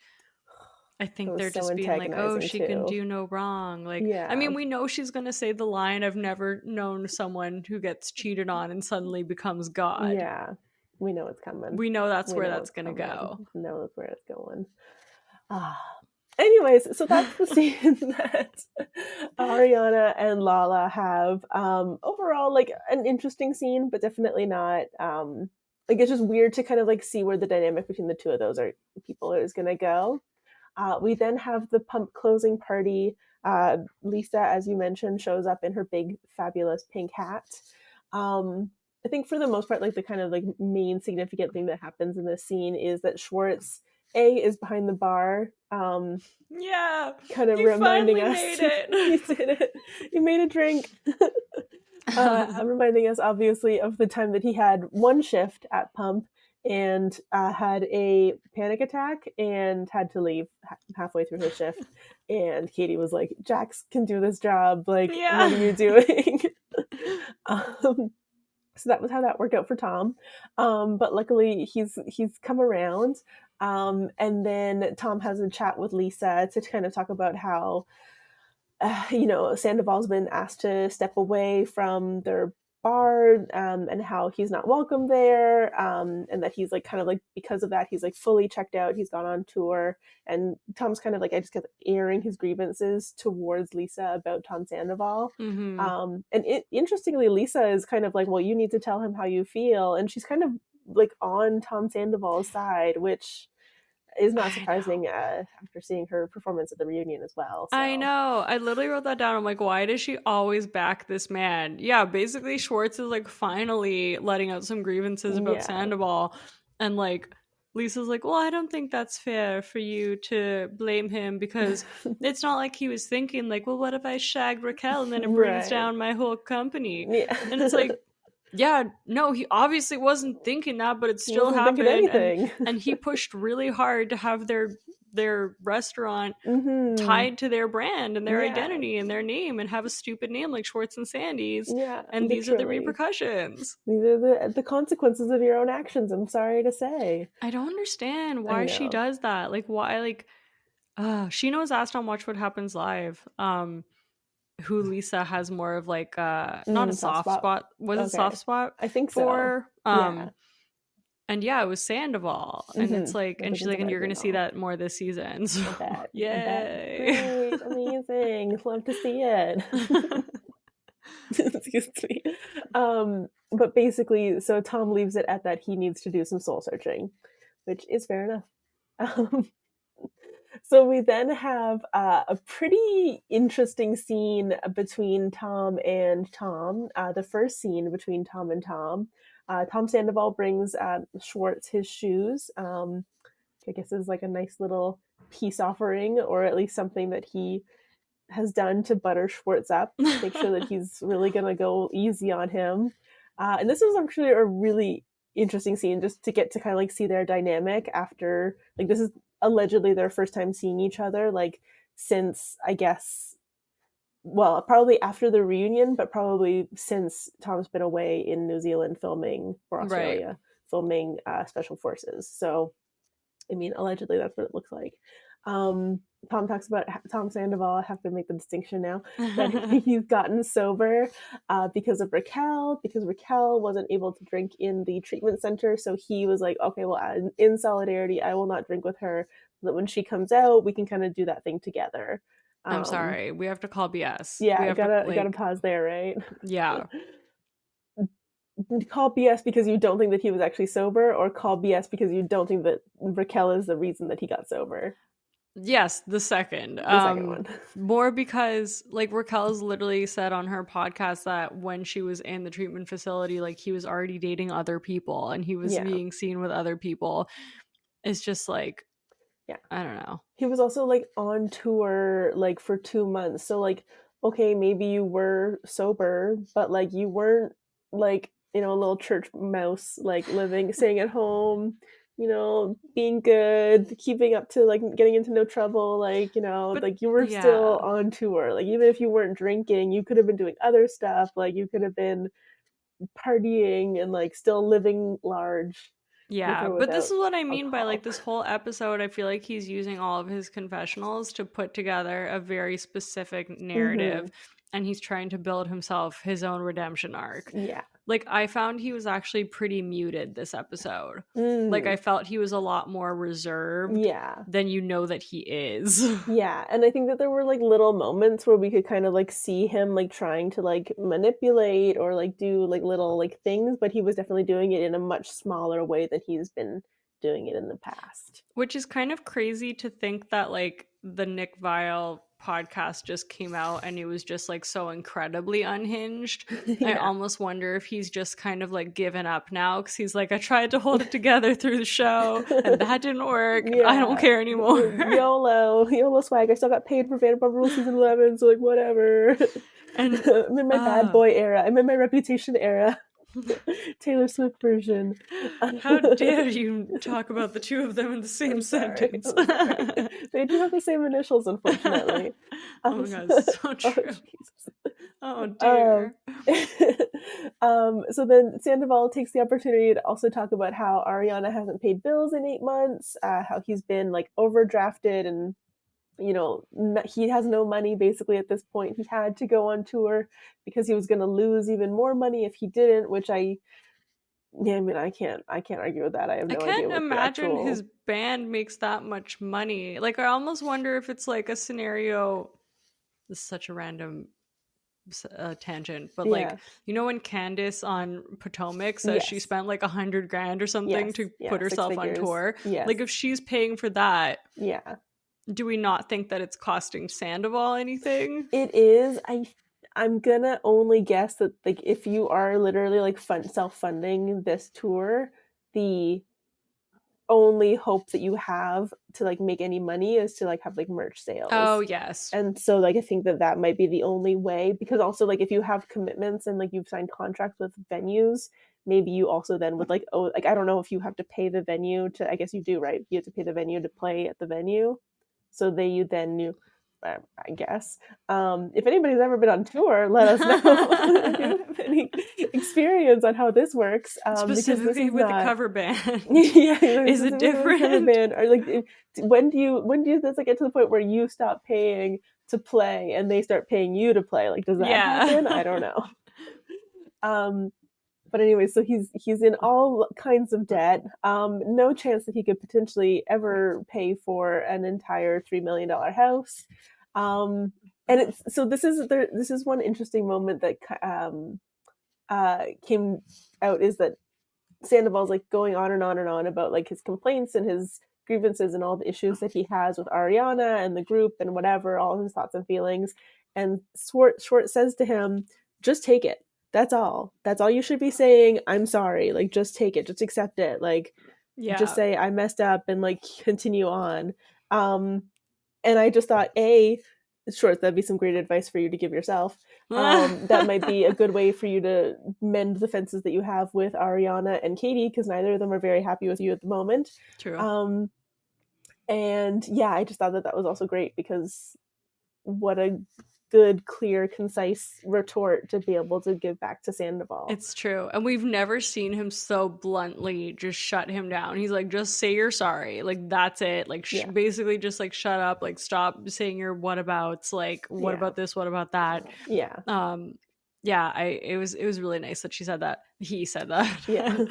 they're just being like, oh, she can do no wrong. Like, I mean, we know she's gonna say the line, I've never known someone who gets cheated on and suddenly becomes God. Yeah, we know it's coming. We know that's where that's gonna go. We know that's where it's going. Anyways, so that's the scene that Ariana and Lala have. Overall, like an interesting scene, but definitely not. Like it's just weird to kind of like see where the dynamic between the two of those people is going to go. We then have the pump closing party. Lisa, as you mentioned, shows up in her big, fabulous pink hat. I think for the most part, like the kind of like main significant thing that happens in this scene is that Schwartz is behind the bar. Kind of reminding us. Made it. He did it. He made a drink. Reminding us, obviously, of the time that he had one shift at Pump and had a panic attack and had to leave halfway through his shift. And Katie was like, Jax can do this job. Like, what are you doing? So that was how that worked out for Tom. But luckily he's come around. And then Tom has a chat with Lisa to kind of talk about how Sandoval's been asked to step away from their bar, and how he's not welcome there, and that he's like kind of like, because of that, he's like fully checked out. He's gone on tour, and Tom's kind of like, I just kept airing his grievances towards Lisa about Tom Sandoval. Interestingly, Lisa is kind of like, well, you need to tell him how you feel, and she's kind of like on Tom Sandoval's side, which is not surprising after seeing her performance at the reunion as well. So. I know. I literally wrote that down. I'm like, why does she always back this man? Yeah, basically Schwartz is like finally letting out some grievances about Sandoval. And like Lisa's like, well, I don't think that's fair for you to blame him, because it's not like he was thinking like, well, what if I shag Raquel and then it brings down my whole company? Yeah. And it's like, yeah, no, he obviously wasn't thinking that, but it still happened. And he pushed really hard to have their restaurant tied to their brand and their identity and their name, and have a stupid name like Schwartz and Sandy's. And these are the repercussions. These are the consequences of your own actions, I'm sorry to say. I don't understand why she does that. Like, why? Like, Scheana was asked on Watch What Happens Live, who Lisa has more of like not a soft spot. Was it soft spot? I think for so. And yeah, it was Sandoval. And it's like, and she's like, and you're gonna see that more this season. So yay. Great, amazing. Love to see it. Excuse me. But basically, so Tom leaves it at that he needs to do some soul searching, which is fair enough. So we then have a pretty interesting scene between Tom and Tom. The first scene between Tom and Tom. Tom Sandoval brings Schwartz his shoes. I guess is like a nice little peace offering, or at least something that he has done to butter Schwartz up, make sure that he's really going to go easy on him. And this was actually a really interesting scene, just to get to kind of like see their dynamic after, like, this is allegedly their first time seeing each other, like, since, I guess, well, probably after the reunion, but probably since Tom's been away in New Zealand filming, or Australia, filming Special Forces. So, I mean, allegedly that's what it looks like. Tom talks about Tom Sandoval, I have to make the distinction now, that he's gotten sober because of Raquel, because Raquel wasn't able to drink in the treatment center. So he was like, okay, well, in solidarity, I will not drink with her, so that when she comes out, we can kind of do that thing together. I'm sorry, we have to call BS. Yeah, we have gotta pause there, right? Yeah. Call BS because you don't think that he was actually sober, or call BS because you don't think that Raquel is the reason that he got sober? Yes, the second one. More because, like, Raquel's literally said on her podcast that when she was in the treatment facility, like, he was already dating other people and he was being seen with other people. It's just like, I don't know. He was also like on tour like for 2 months. So like, okay, maybe you were sober, but like you weren't like, you know, a little church mouse, like staying at home, you know, being good, keeping up to like getting into no trouble, like, you know, but, like you were still on tour. Like, even if you weren't drinking, you could have been doing other stuff. Like, you could have been partying and like still living large. Yeah, but this is what I mean by like this whole episode. I feel like he's using all of his confessionals to put together a very specific narrative, and he's trying to build himself his own redemption arc. Yeah. Like, I found he was actually pretty muted this episode. Like, I felt he was a lot more reserved than you know that he is. Yeah, and I think that there were like little moments where we could kind of like see him like trying to like manipulate or like do like little like things, but he was definitely doing it in a much smaller way than he's been doing it in the past. Which is kind of crazy to think that like the Nick Viall podcast just came out and it was just like so incredibly unhinged. I almost wonder if he's just kind of like given up now, because he's like, I tried to hold it together through the show and that didn't work. I don't care anymore. YOLO swag. I still got paid for Vanderpump Rules season 11, so like whatever. And I'm in my bad boy era. I'm in my reputation era. Taylor Swift version. How dare you talk about the two of them in the same sentence? They do have the same initials, unfortunately. Oh my god, it's so true. Oh Um, dear. so then Sandoval takes the opportunity to also talk about how Ariana hasn't paid bills in 8 months, how he's been like overdrafted and he has no money basically at this point. He had to go on tour because he was going to lose even more money if he didn't, which I mean, I can't argue with that. I have I no idea can't what the imagine actual. his band makes that much money. Like, I almost wonder if it's like a scenario. This is such a random tangent, but like, Yeah. when Candace on Potomac says she Yes. spent like $100,000 or something Yes. to Yeah. put 6 herself on figures. tour, Yes. like if she's paying for that, Yeah. do we not think that it's costing Sandoval anything? It is. I'm gonna only guess that like if you are literally like self-funding this tour, the only hope that you have to like make any money is to like have like merch sales. Oh yes. And so like I think that might be the only way, because also like if you have commitments and like you've signed contracts with venues, maybe you also then would like I don't know if you have to pay the venue to, I guess you do, right? You have to pay the venue to play at the venue. So I guess. If anybody's ever been on tour, let us know if you have any experience on how this works. Specifically because this is with not the cover band. yeah, Is it different? Cover band, or like when do you does it get to the point where you stop paying to play and they start paying you to play? Like, does that happen? I don't know. But anyway, so he's in all kinds of debt. No chance that he could potentially ever pay for an entire $3 million house. And it's so this is one interesting moment that came out, is that Sandoval's like going on and on and on about like his complaints and his grievances and all the issues that he has with Ariana and the group and whatever, all his thoughts and feelings. And Schwartz says to him, just take it. That's all. That's all you should be saying. I'm sorry. Like, just take it. Just accept it. Like, just say I messed up and like continue on. And I just thought, Schwartz, that'd be some great advice for you to give yourself. That might be a good way for you to mend the fences that you have with Ariana and Katie, because neither of them are very happy with you at the moment. True. And yeah, I just thought that was also great, because what a good, clear, concise retort to be able to give back to Sandoval. It's true. And we've never seen him so bluntly just shut him down. He's like, just say you're sorry. Like, that's it. Like, basically just like, shut up. Like, stop saying your whatabouts. Like, what about this? What about that? Yeah. It was really nice that she said that. He said that. Yeah.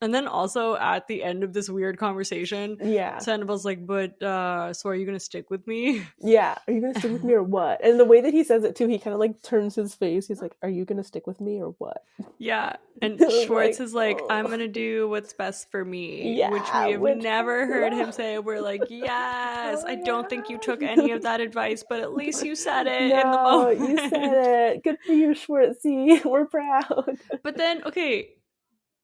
And then also at the end of this weird conversation, Sandoval's like, but so are you going to stick with me? Yeah. Are you going to stick with me or what? And the way that he says it too, he kind of like turns his face. He's like, are you going to stick with me or what? Yeah. And Schwartz is like, I'm going to do what's best for me, which we have never heard him say. We're like, yes, I don't think you took any of that advice, but at least you said it in the moment. You said it. Good for you, Schwartzy. We're proud. But then, okay,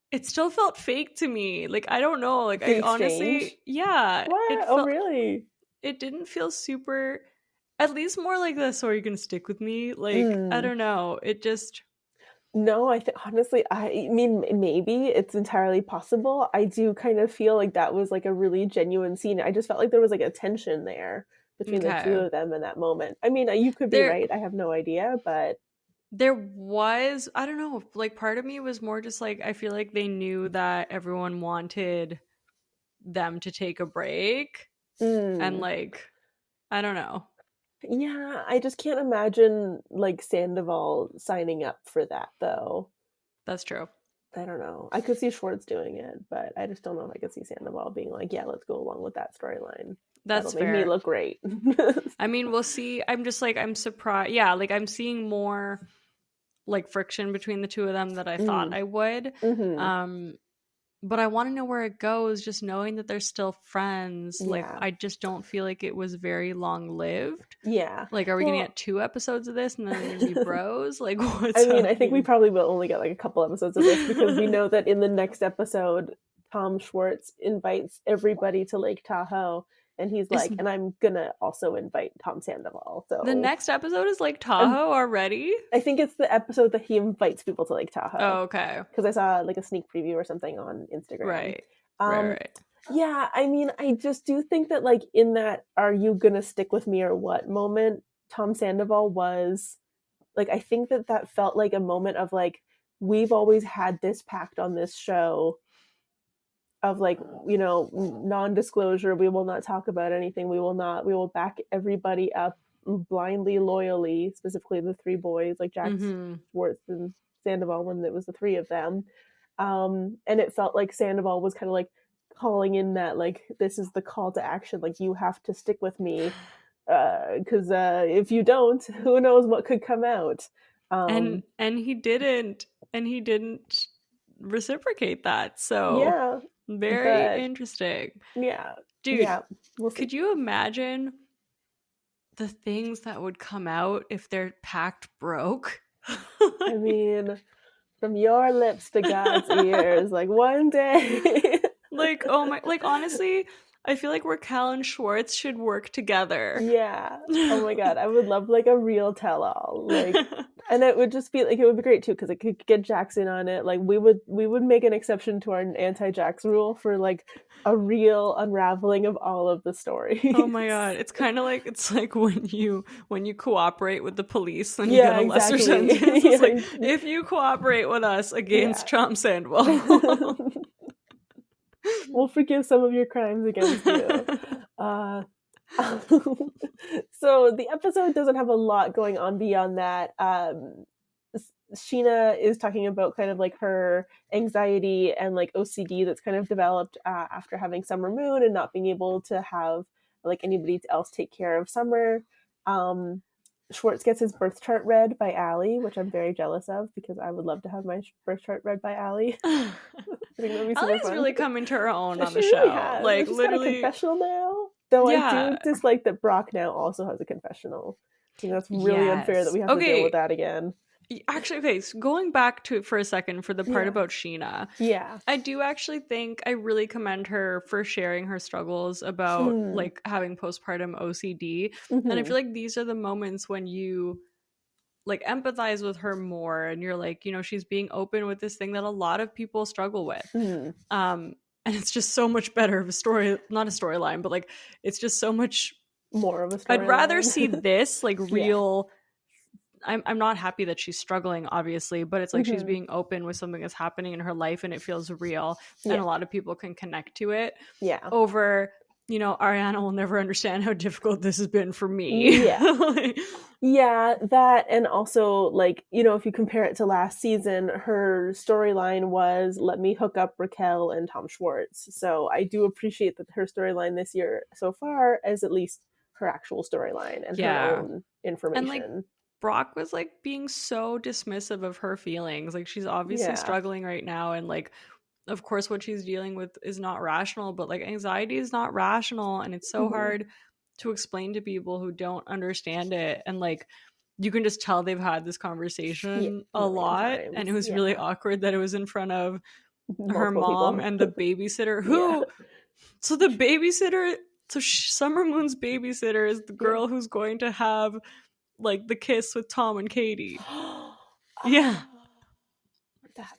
it still felt fake to me. Like, I don't know. Like, I honestly, What? Really? It didn't feel super, at least more like this. So are you going to stick with me? Like, I don't know. It just. No, honestly, I mean, maybe it's entirely possible. I do kind of feel like that was like a really genuine scene. I just felt like there was like a tension there between the two of them in that moment. I mean, you could be right. I have no idea, but. There was, I don't know, like part of me was more just like, I feel like they knew that everyone wanted them to take a break. And like, I don't know. Yeah, I just can't imagine like Sandoval signing up for that though. That's true. I don't know. I could see Schwartz doing it, but I just don't know if I could see Sandoval being like, yeah, let's go along with that storyline. That'll make me look great. I mean, we'll see. I'm just like, I'm surprised. Yeah, like I'm seeing more like friction between the two of them that I thought I would. But I want to know where it goes, just knowing that they're still friends. Like, I just don't feel like it was very long lived. Yeah. Like, are we going to get 2 episodes of this and then they're going to be bros? Like, what's I mean, I think we probably will only get like a couple episodes of this, because we know that in the next episode, Tom Schwartz invites everybody to Lake Tahoe. And he's like, and I'm gonna also invite Tom Sandoval. So the next episode is Lake Tahoe already? I think it's the episode that he invites people to Lake Tahoe. Oh, okay. Because I saw like a sneak preview or something on Instagram. Right. Right. Yeah, I mean, I just do think that like in that "are you gonna stick with me or what" moment, Tom Sandoval was like, I think that felt like a moment of like, we've always had this pact on this show of like, you know, non-disclosure. We will not talk about anything. We will back everybody up blindly, loyally, specifically the three boys, like Jax, Schwartz, and Sandoval, when it was the three of them. And it felt like Sandoval was kind of like calling in that, like, this is the call to action. Like, you have to stick with me, because if you don't, who knows what could come out. And he didn't reciprocate that. So yeah, very interesting. Yeah, dude. Yeah, we'll see. Could you imagine the things that would come out if their pact broke? I mean, from your lips to God's ears, like, one day. Like, oh my, like, honestly, I feel like Raquel and Schwartz should work together. Yeah. Oh my God, I would love like a real tell-all, like, and it would just be like, it would be great too, because it could get Jackson on it. Like, we would make an exception to our anti-Jax rule for like a real unraveling of all of the stories. Oh my God, it's kind of like, it's like when you cooperate with the police, then you get a lesser sentence. It's like, if you cooperate with us against Tom Sandoval, we'll forgive some of your crimes against you. So the episode doesn't have a lot going on beyond that. Scheana is talking about kind of like her anxiety and like OCD that's kind of developed after having Summer Moon and not being able to have like anybody else take care of Summer. Schwartz gets his birth chart read by Allie, which I'm very jealous of, because I would love to have my birth chart read by Allie. Allie's really coming to her own on the show. Really like, she's literally, got a confessional now. Though I do dislike that Brock now also has a confessional. I think that's really unfair that we have to deal with that again. Actually, okay, so going back to it for a second for the part about Scheana. Yeah. I do actually think I really commend her for sharing her struggles about like having postpartum OCD. And I feel like these are the moments when you like empathize with her more and you're like, you know, she's being open with this thing that a lot of people struggle with. And it's just so much better of a story, not a storyline, but like it's just so much more of a storyline. I'd rather see this like real I'm not happy that she's struggling, obviously, but it's like she's being open with something that's happening in her life and it feels real and a lot of people can connect to it. Over, you know, Ariana will never understand how difficult this has been for me. That, and also like, you know, if you compare it to last season, her storyline was let me hook up Raquel and Tom Schwartz. So I do appreciate that her storyline this year so far is at least her actual storyline and her own information. And like, Brock was like being so dismissive of her feelings. Like, she's obviously struggling right now, and like, of course what she's dealing with is not rational, but like anxiety is not rational, and it's so hard to explain to people who don't understand it. And like, you can just tell they've had this conversation a lot times. And it was really awkward that it was in front of her mom and the babysitter who so the babysitter, so Summer Moon's babysitter is the girl who's going to have like the kiss with Tom and Katie. That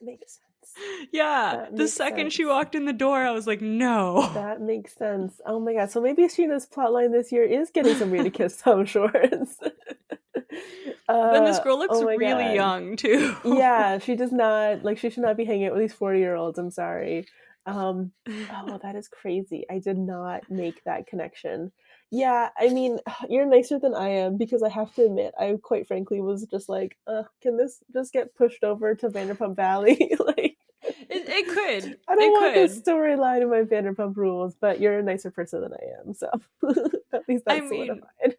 makes sense. The second she walked in the door, I was like, no. That makes sense. Oh my God. So maybe Scheana's plotline this year is getting somebody to kiss Tom Schwartz. Then this girl looks really young too. She does not, like, she should not be hanging out with these 40-year-olds. I'm sorry. That is crazy. I did not make that connection. Yeah, I mean, you're nicer than I am, because I have to admit, I quite frankly was just like, can this just get pushed over to Vanderpump Valley? Like, it could. I don't want this storyline in my Vanderpump Rules, but you're a nicer person than I am, so at least that's solidified.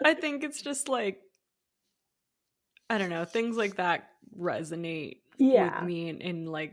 I think it's just like, I don't know, things like that resonate with me in like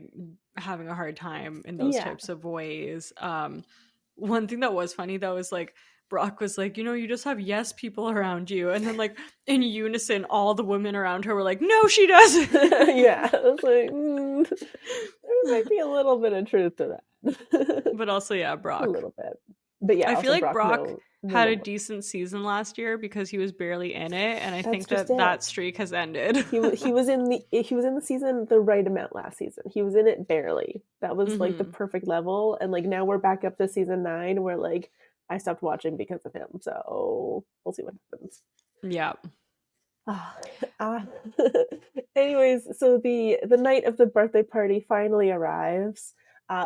having a hard time in those types of ways. One thing that was funny though is like, Brock was like, you know, you just have yes people around you. And then like in unison, all the women around her were like, no, she doesn't. I was like, there might be a little bit of truth to that. But also, Brock. A little bit. But I feel like Brock had a decent season last year because he was barely in it. And I think that streak has ended. he was in the season the right amount last season. He was in it barely. That was like the perfect level. And like now we're back up to season 9 where like I stopped watching because of him, so we'll see what happens. Yeah. Ah, ah. Anyways, so the night of the birthday party finally arrives.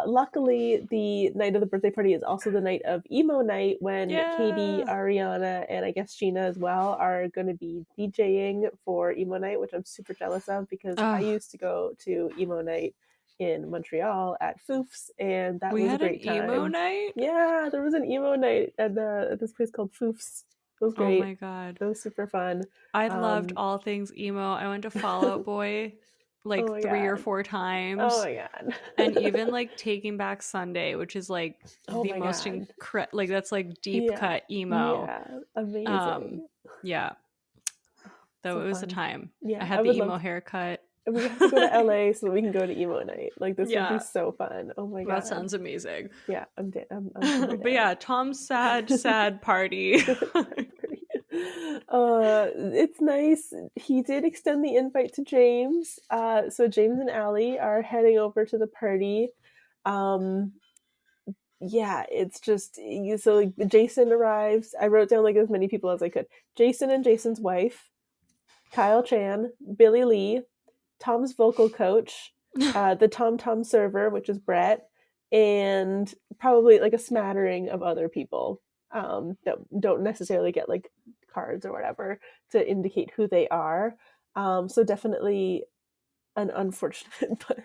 Luckily, the night of the birthday party is also the night of emo night when Katie, Yeah. Ariana, and I guess Scheana as well are going to be DJing for emo night, which I'm super jealous of because I Oh, used to go to emo night in Montreal at Foof's, and that we was a had an great emo time. night? Yeah, there was an emo night at this place called Foof's. It was Oh great. my god. It was super fun. I loved Um, all things emo. I went to Fall Out Boy oh like my 3 or god. 4 Oh times. my god. And even like Taking Back Sunday, which is like Oh the my most god. like that's like deep Yeah. cut emo. Yeah. Um Amazing. yeah, though So it was a fun. time. I Yeah, I had would the love emo haircut. and we have to go to LA so that we can go to emo night. Like this would be Yeah, so fun. Oh my that god. sounds amazing. Yeah, I'm super But down. yeah, Tom's sad party. It's nice. He did extend the invite to James. So James and Allie are heading over to the party. Um, yeah, it's just so like Jason arrives. I wrote down like as many people as I could. Jason and Jason's wife, Kyle Chan, Billy Lee, Tom's vocal coach, the Tom Tom server, which is Brett, and probably like a smattering of other people that don't necessarily get like cards or whatever to indicate who they are. So definitely an unfortunate, but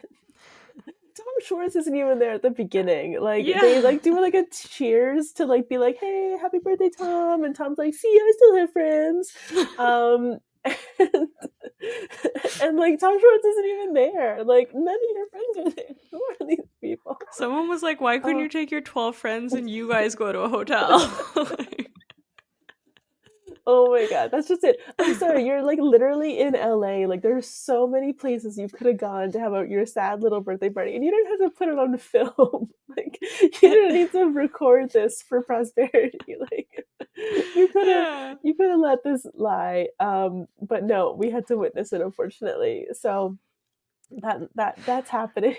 Tom Schwartz isn't even there at the beginning. Like they Yeah. like do like a cheers to like be like, "Hey, happy birthday, Tom!" And Tom's like, "See, I still have friends." And, and like Tom Schwartz isn't even there. Like none of your friends are there. Who are these people? Someone was like, why couldn't Oh, you take your 12 friends and you guys go to a hotel? oh my god, that's just it. I'm sorry, you're like literally in LA. Like there's so many places you could have gone to have your sad little birthday party, and you don't have to put it on film. Like you don't need to record this for prosperity. Like you could have Yeah. you could have let this lie. But no, we had to witness it unfortunately. So that's happening.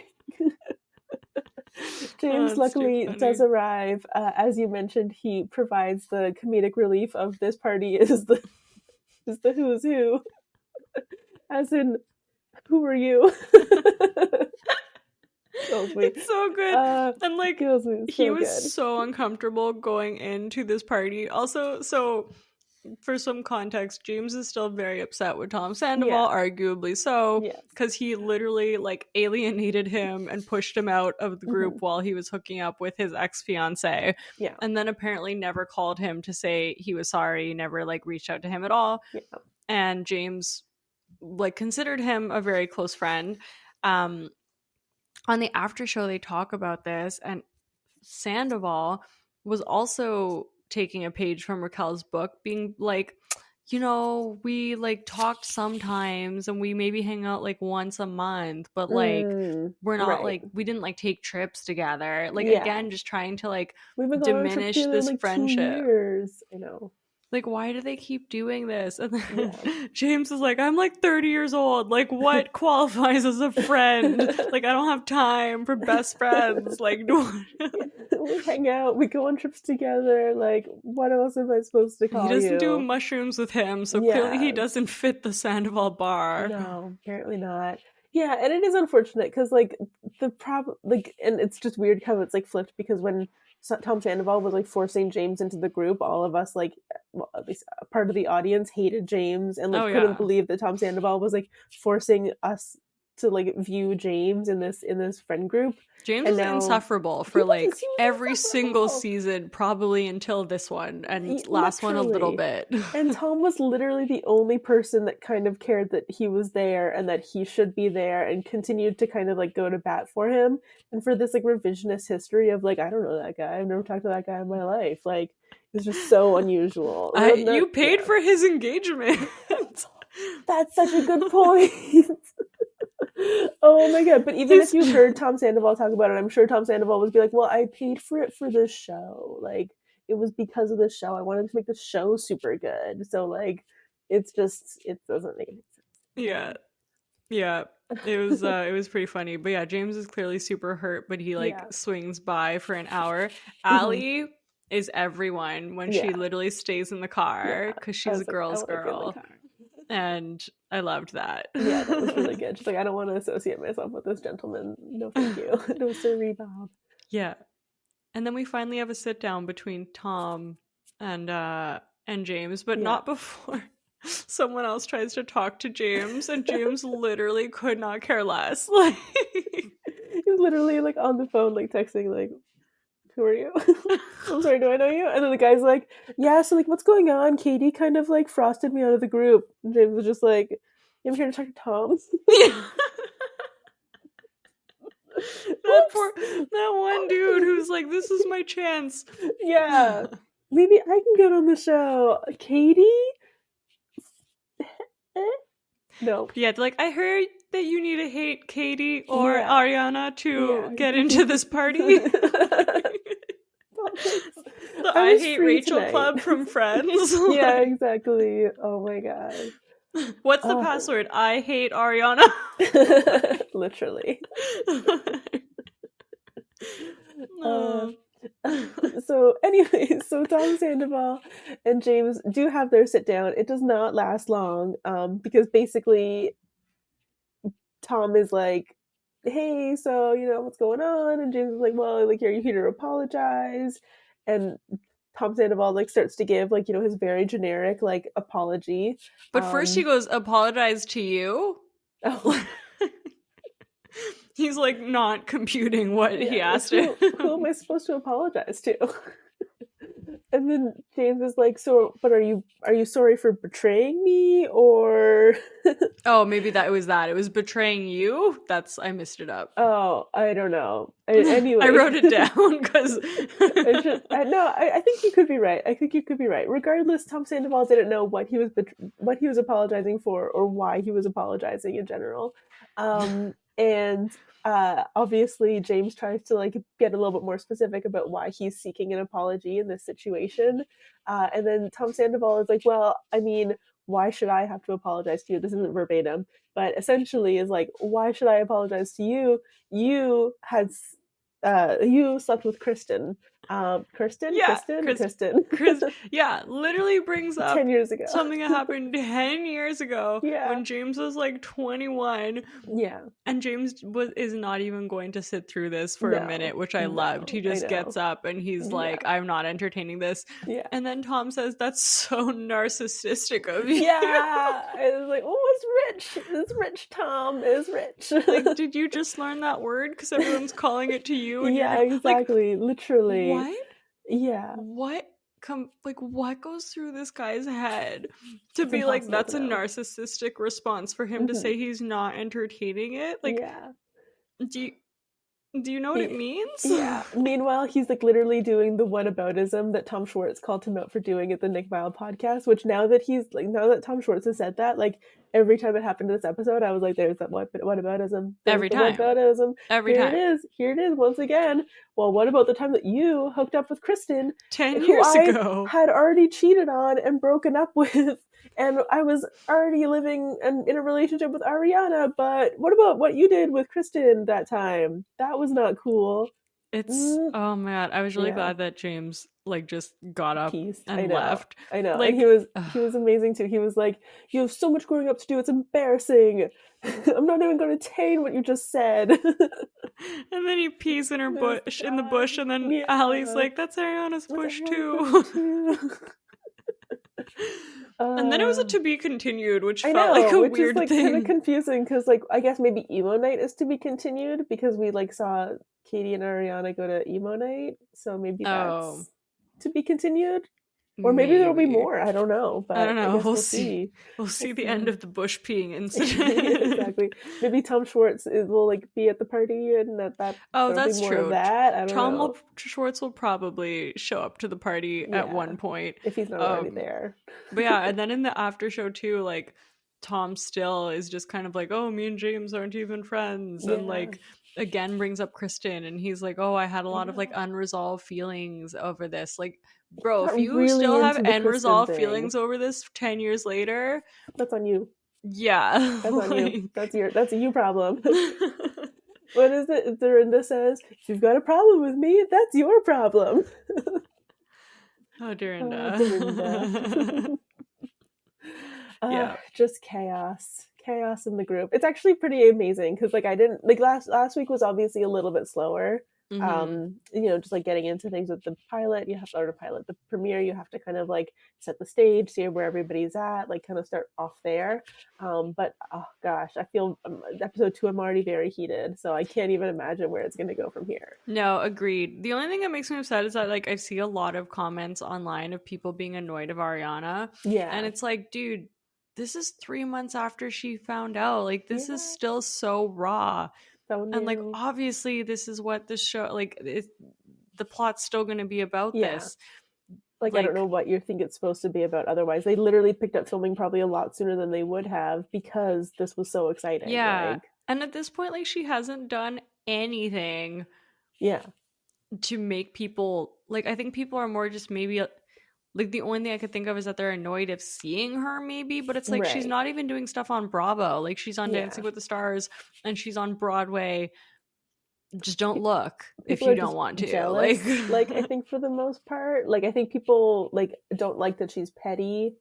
Oh, James it's too luckily does funny. arrive. As you mentioned, he provides the comedic relief of this party is the who's who, as in who are you? Kills me. It's so good. And like, Kills me. he So was good. so uncomfortable going into this party. Also, so for some context, James is still very upset with Tom Sandoval, Yeah. arguably so, Yes. because he literally like alienated him and pushed him out of the group Mm-hmm. while he was hooking up with his ex-fiance, Yeah. and then apparently never called him to say he was sorry, never like reached out to him at all. Yeah. And James like considered him a very close friend. Um on the after show they talk about this, and Sandoval was also taking a page from Raquel's book, being like, you know, we like talked sometimes and we maybe hang out like once a month, but like we're not Right. like, we didn't like take trips together. Like, Yeah. again, just trying to like We've been going on a trip diminish together in this like 2 friendship. years. I know. Like, why do they keep doing this? And then Yeah. James is like, I'm like 30 years old. Like, what qualifies as a friend? Like, I don't have time for best friends. Like, We hang out, we go on trips together. Like, what else am I supposed to he call doesn't do you? mushrooms with him, so clearly he Yeah, doesn't fit the Sandoval bar. no, apparently not. Yeah, and it is unfortunate because, like, the problem, like, and it's just weird how it's like flipped because when Tom Sandoval was like forcing James into the group, all of us, like, well, at least a part of the audience hated James and Oh like couldn't yeah. believe that Tom Sandoval was like forcing us to like view James in this friend group. James And is now insufferable he for like was every single insufferable. season, probably until this one, and last one a little Literally. bit. And Tom was literally the only person that kind of cared that he was there and that he should be there and continued to kind of like go to bat for him. And for this like revisionist history of like, I don't know that guy. I've never talked to that guy in my life. Like, it's just so unusual. You paid for his engagement. That's such a good point. Oh my god. But even if you heard Tom Sandoval talk about it, I'm sure Tom Sandoval would be like, well, I paid for it for this show. Like, it was because of the show. I wanted to make the show super good. So like it's just it doesn't make any sense. Yeah. Yeah. It was pretty funny. But yeah, James is clearly super hurt, but he like Yeah. swings by for an hour. Mm-hmm. Allie is everyone when she Yeah. literally stays in the Yeah. car because I she's a was like, I girl's want to be in the girl. car. And I loved that. Yeah, that was really good. She's like, I don't want to associate myself with this gentleman. No, thank you. No, sorry, Bob. Yeah. And then we finally have a sit down between Tom and James, but not before someone else tries to talk to James, and James literally could not care less. Like, he's literally like on the phone, like texting, like, who are you? I'm sorry, do I know you? And then the guy's like, yeah, so like, what's going on? Katie kind of like frosted me out of the group. And James was just like, I'm here to talk to Tom. Yeah. That one dude who's like, this is my chance. Yeah. Maybe I can get on the show. Katie? No. Yeah, like, I heard that you need to hate Katie or Ariana to get into this party. The I Hate Rachel tonight. Club from Friends. Yeah, exactly. Oh my god. What's the password? I hate Ariana. Literally. So anyway, so Tom Sandoval and James do have their sit down. It does not last long, because basically Tom is like, hey, so what's going on? And James is like, well, like, are you here to apologize? And Tom Sandoval like starts to give like his very generic like apology. But first he goes, apologize to you. Oh. He's like not computing what he asked him. Who am I supposed to apologize to? And then James is like, so, but are you sorry for betraying me, or? Oh, maybe that was that. It was betraying you. I missed it up. Oh, I don't know. Anyway, I wrote it down because I think you could be right. I think you could be right. Regardless, Tom Sandoval didn't know what he was apologizing for, or why he was apologizing in general. And obviously James tries to like get a little bit more specific about why he's seeking an apology in this situation, and then Tom Sandoval is like, well, I mean, why should I have to apologize to you? This isn't verbatim, but essentially is like, why should I apologize to you? You slept with Kristen. Kristen? Yeah, literally brings up 10 years ago. Something that happened 10 years ago when James was like 21. Yeah. And James is not even going to sit through this for a minute, which I loved. He just gets up and he's like, I'm not entertaining this. Yeah. And then Tom says, that's so narcissistic of you. Yeah. It was like, oh, it's rich. It's rich, Tom. It's rich. Like, did you just learn that word? Because everyone's calling it to you. And yeah, exactly. Like, literally. What? Yeah. What goes through this guy's head to be like, that's a narcissistic response for him to say he's not entertaining it? Like, do you know what it means? Yeah. Meanwhile, he's like literally doing the whataboutism that Tom Schwartz called him out for doing at the Nick Vile podcast, which now that Tom Schwartz has said that, like every time it happened in this episode, I was like, there's that whataboutism. Every time. Here it is once again. Well, what about the time that you hooked up with Kristen 10 years ago? I had already cheated on and broken up with, and I was already living in a relationship with Ariana, but what about what you did with Kristen that time? That was not cool. Oh man, I was really glad that James like just got up and left. I know. Like, and he was amazing too. He was like, you have so much growing up to do, it's embarrassing. I'm not even going to tame what you just said. And then he pees in the bush, and then Allie's like, that's Ariana's bush too. And then it was a to be continued, which felt like a weird thing. Kind of confusing, because like I guess maybe emo night is to be continued, because we like saw Katie and Ariana go to emo night, so maybe that's to be continued. Or maybe there'll be more. I don't know. But I don't know. We'll see. We'll see the end of the bush peeing incident. Exactly. Maybe Tom Schwartz will like be at the party, and that. Oh, that's more true. Of that. I don't know. Schwartz will probably show up to the party at one point if he's not already there. But yeah, and then in the after show too, like Tom still is just kind of like, oh, me and James aren't even friends, and like again brings up Kristen, and he's like, oh, I had a lot of like unresolved feelings over this, like. Bro, if you really still have unresolved feelings over this 10 years later, that's on you. Yeah. That's on you. That's a you problem. What is it? Dorinda says, if you've got a problem with me, that's your problem. Oh, Dorinda. Yeah. Just chaos in the group. It's actually pretty amazing because like I didn't like last week was obviously a little bit slower. Just like getting into things with the pilot, you have to, or the pilot, the premiere, you have to kind of like set the stage, see where everybody's at, like kind of start off there. But oh gosh, I feel episode 2, I'm already very heated, so I can't even imagine where it's going to go from here. No, agreed. The only thing that makes me upset is that like I see a lot of comments online of people being annoyed of Ariana. Yeah. And it's like, dude, this is 3 months after she found out. Like this is still so raw. So new. And like obviously this is what the show like the plot's still going to be about this. Like I don't know what you think it's supposed to be about otherwise. They literally picked up filming probably a lot sooner than they would have because this was so exciting. Yeah. Like, and at this point, like she hasn't done anything to make people like I think people are more just maybe like the only thing I could think of is that they're annoyed of seeing her maybe, but it's like she's not even doing stuff on Bravo. Like she's on Dancing with the Stars and she's on Broadway. Just don't look if you don't want to. Jealous. Like I think for the most part, like I think people like don't like that she's petty,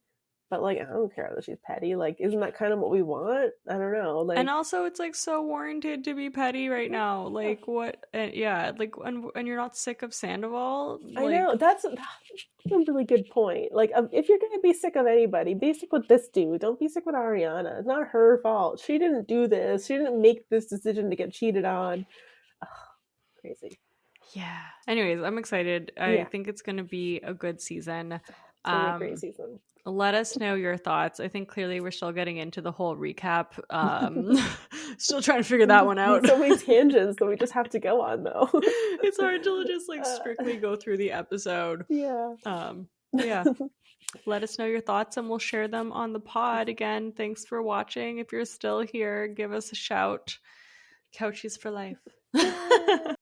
but like I don't care that she's petty. Like isn't that kind of what we want? I don't know. Like, and also it's like so warranted to be petty right now. Like what? Yeah, like and you're not sick of Sandoval. Like, I know that's a really good point. Like if you're gonna be sick of anybody, be sick with this dude. Don't be sick with Ariana. It's not her fault. She didn't do this. She didn't make this decision to get cheated on. Ugh, crazy. Yeah. Anyways, I'm excited. I think it's going to be a good season. It's going to be a great season. Let us know your thoughts. I think clearly we're still getting into the whole recap. Still trying to figure that one out. So many tangents that we just have to go on, though. It's hard to just like strictly go through the episode. Yeah. Yeah. Let us know your thoughts and we'll share them on the pod. Again, thanks for watching. If you're still here, give us a shout. Couchies for life.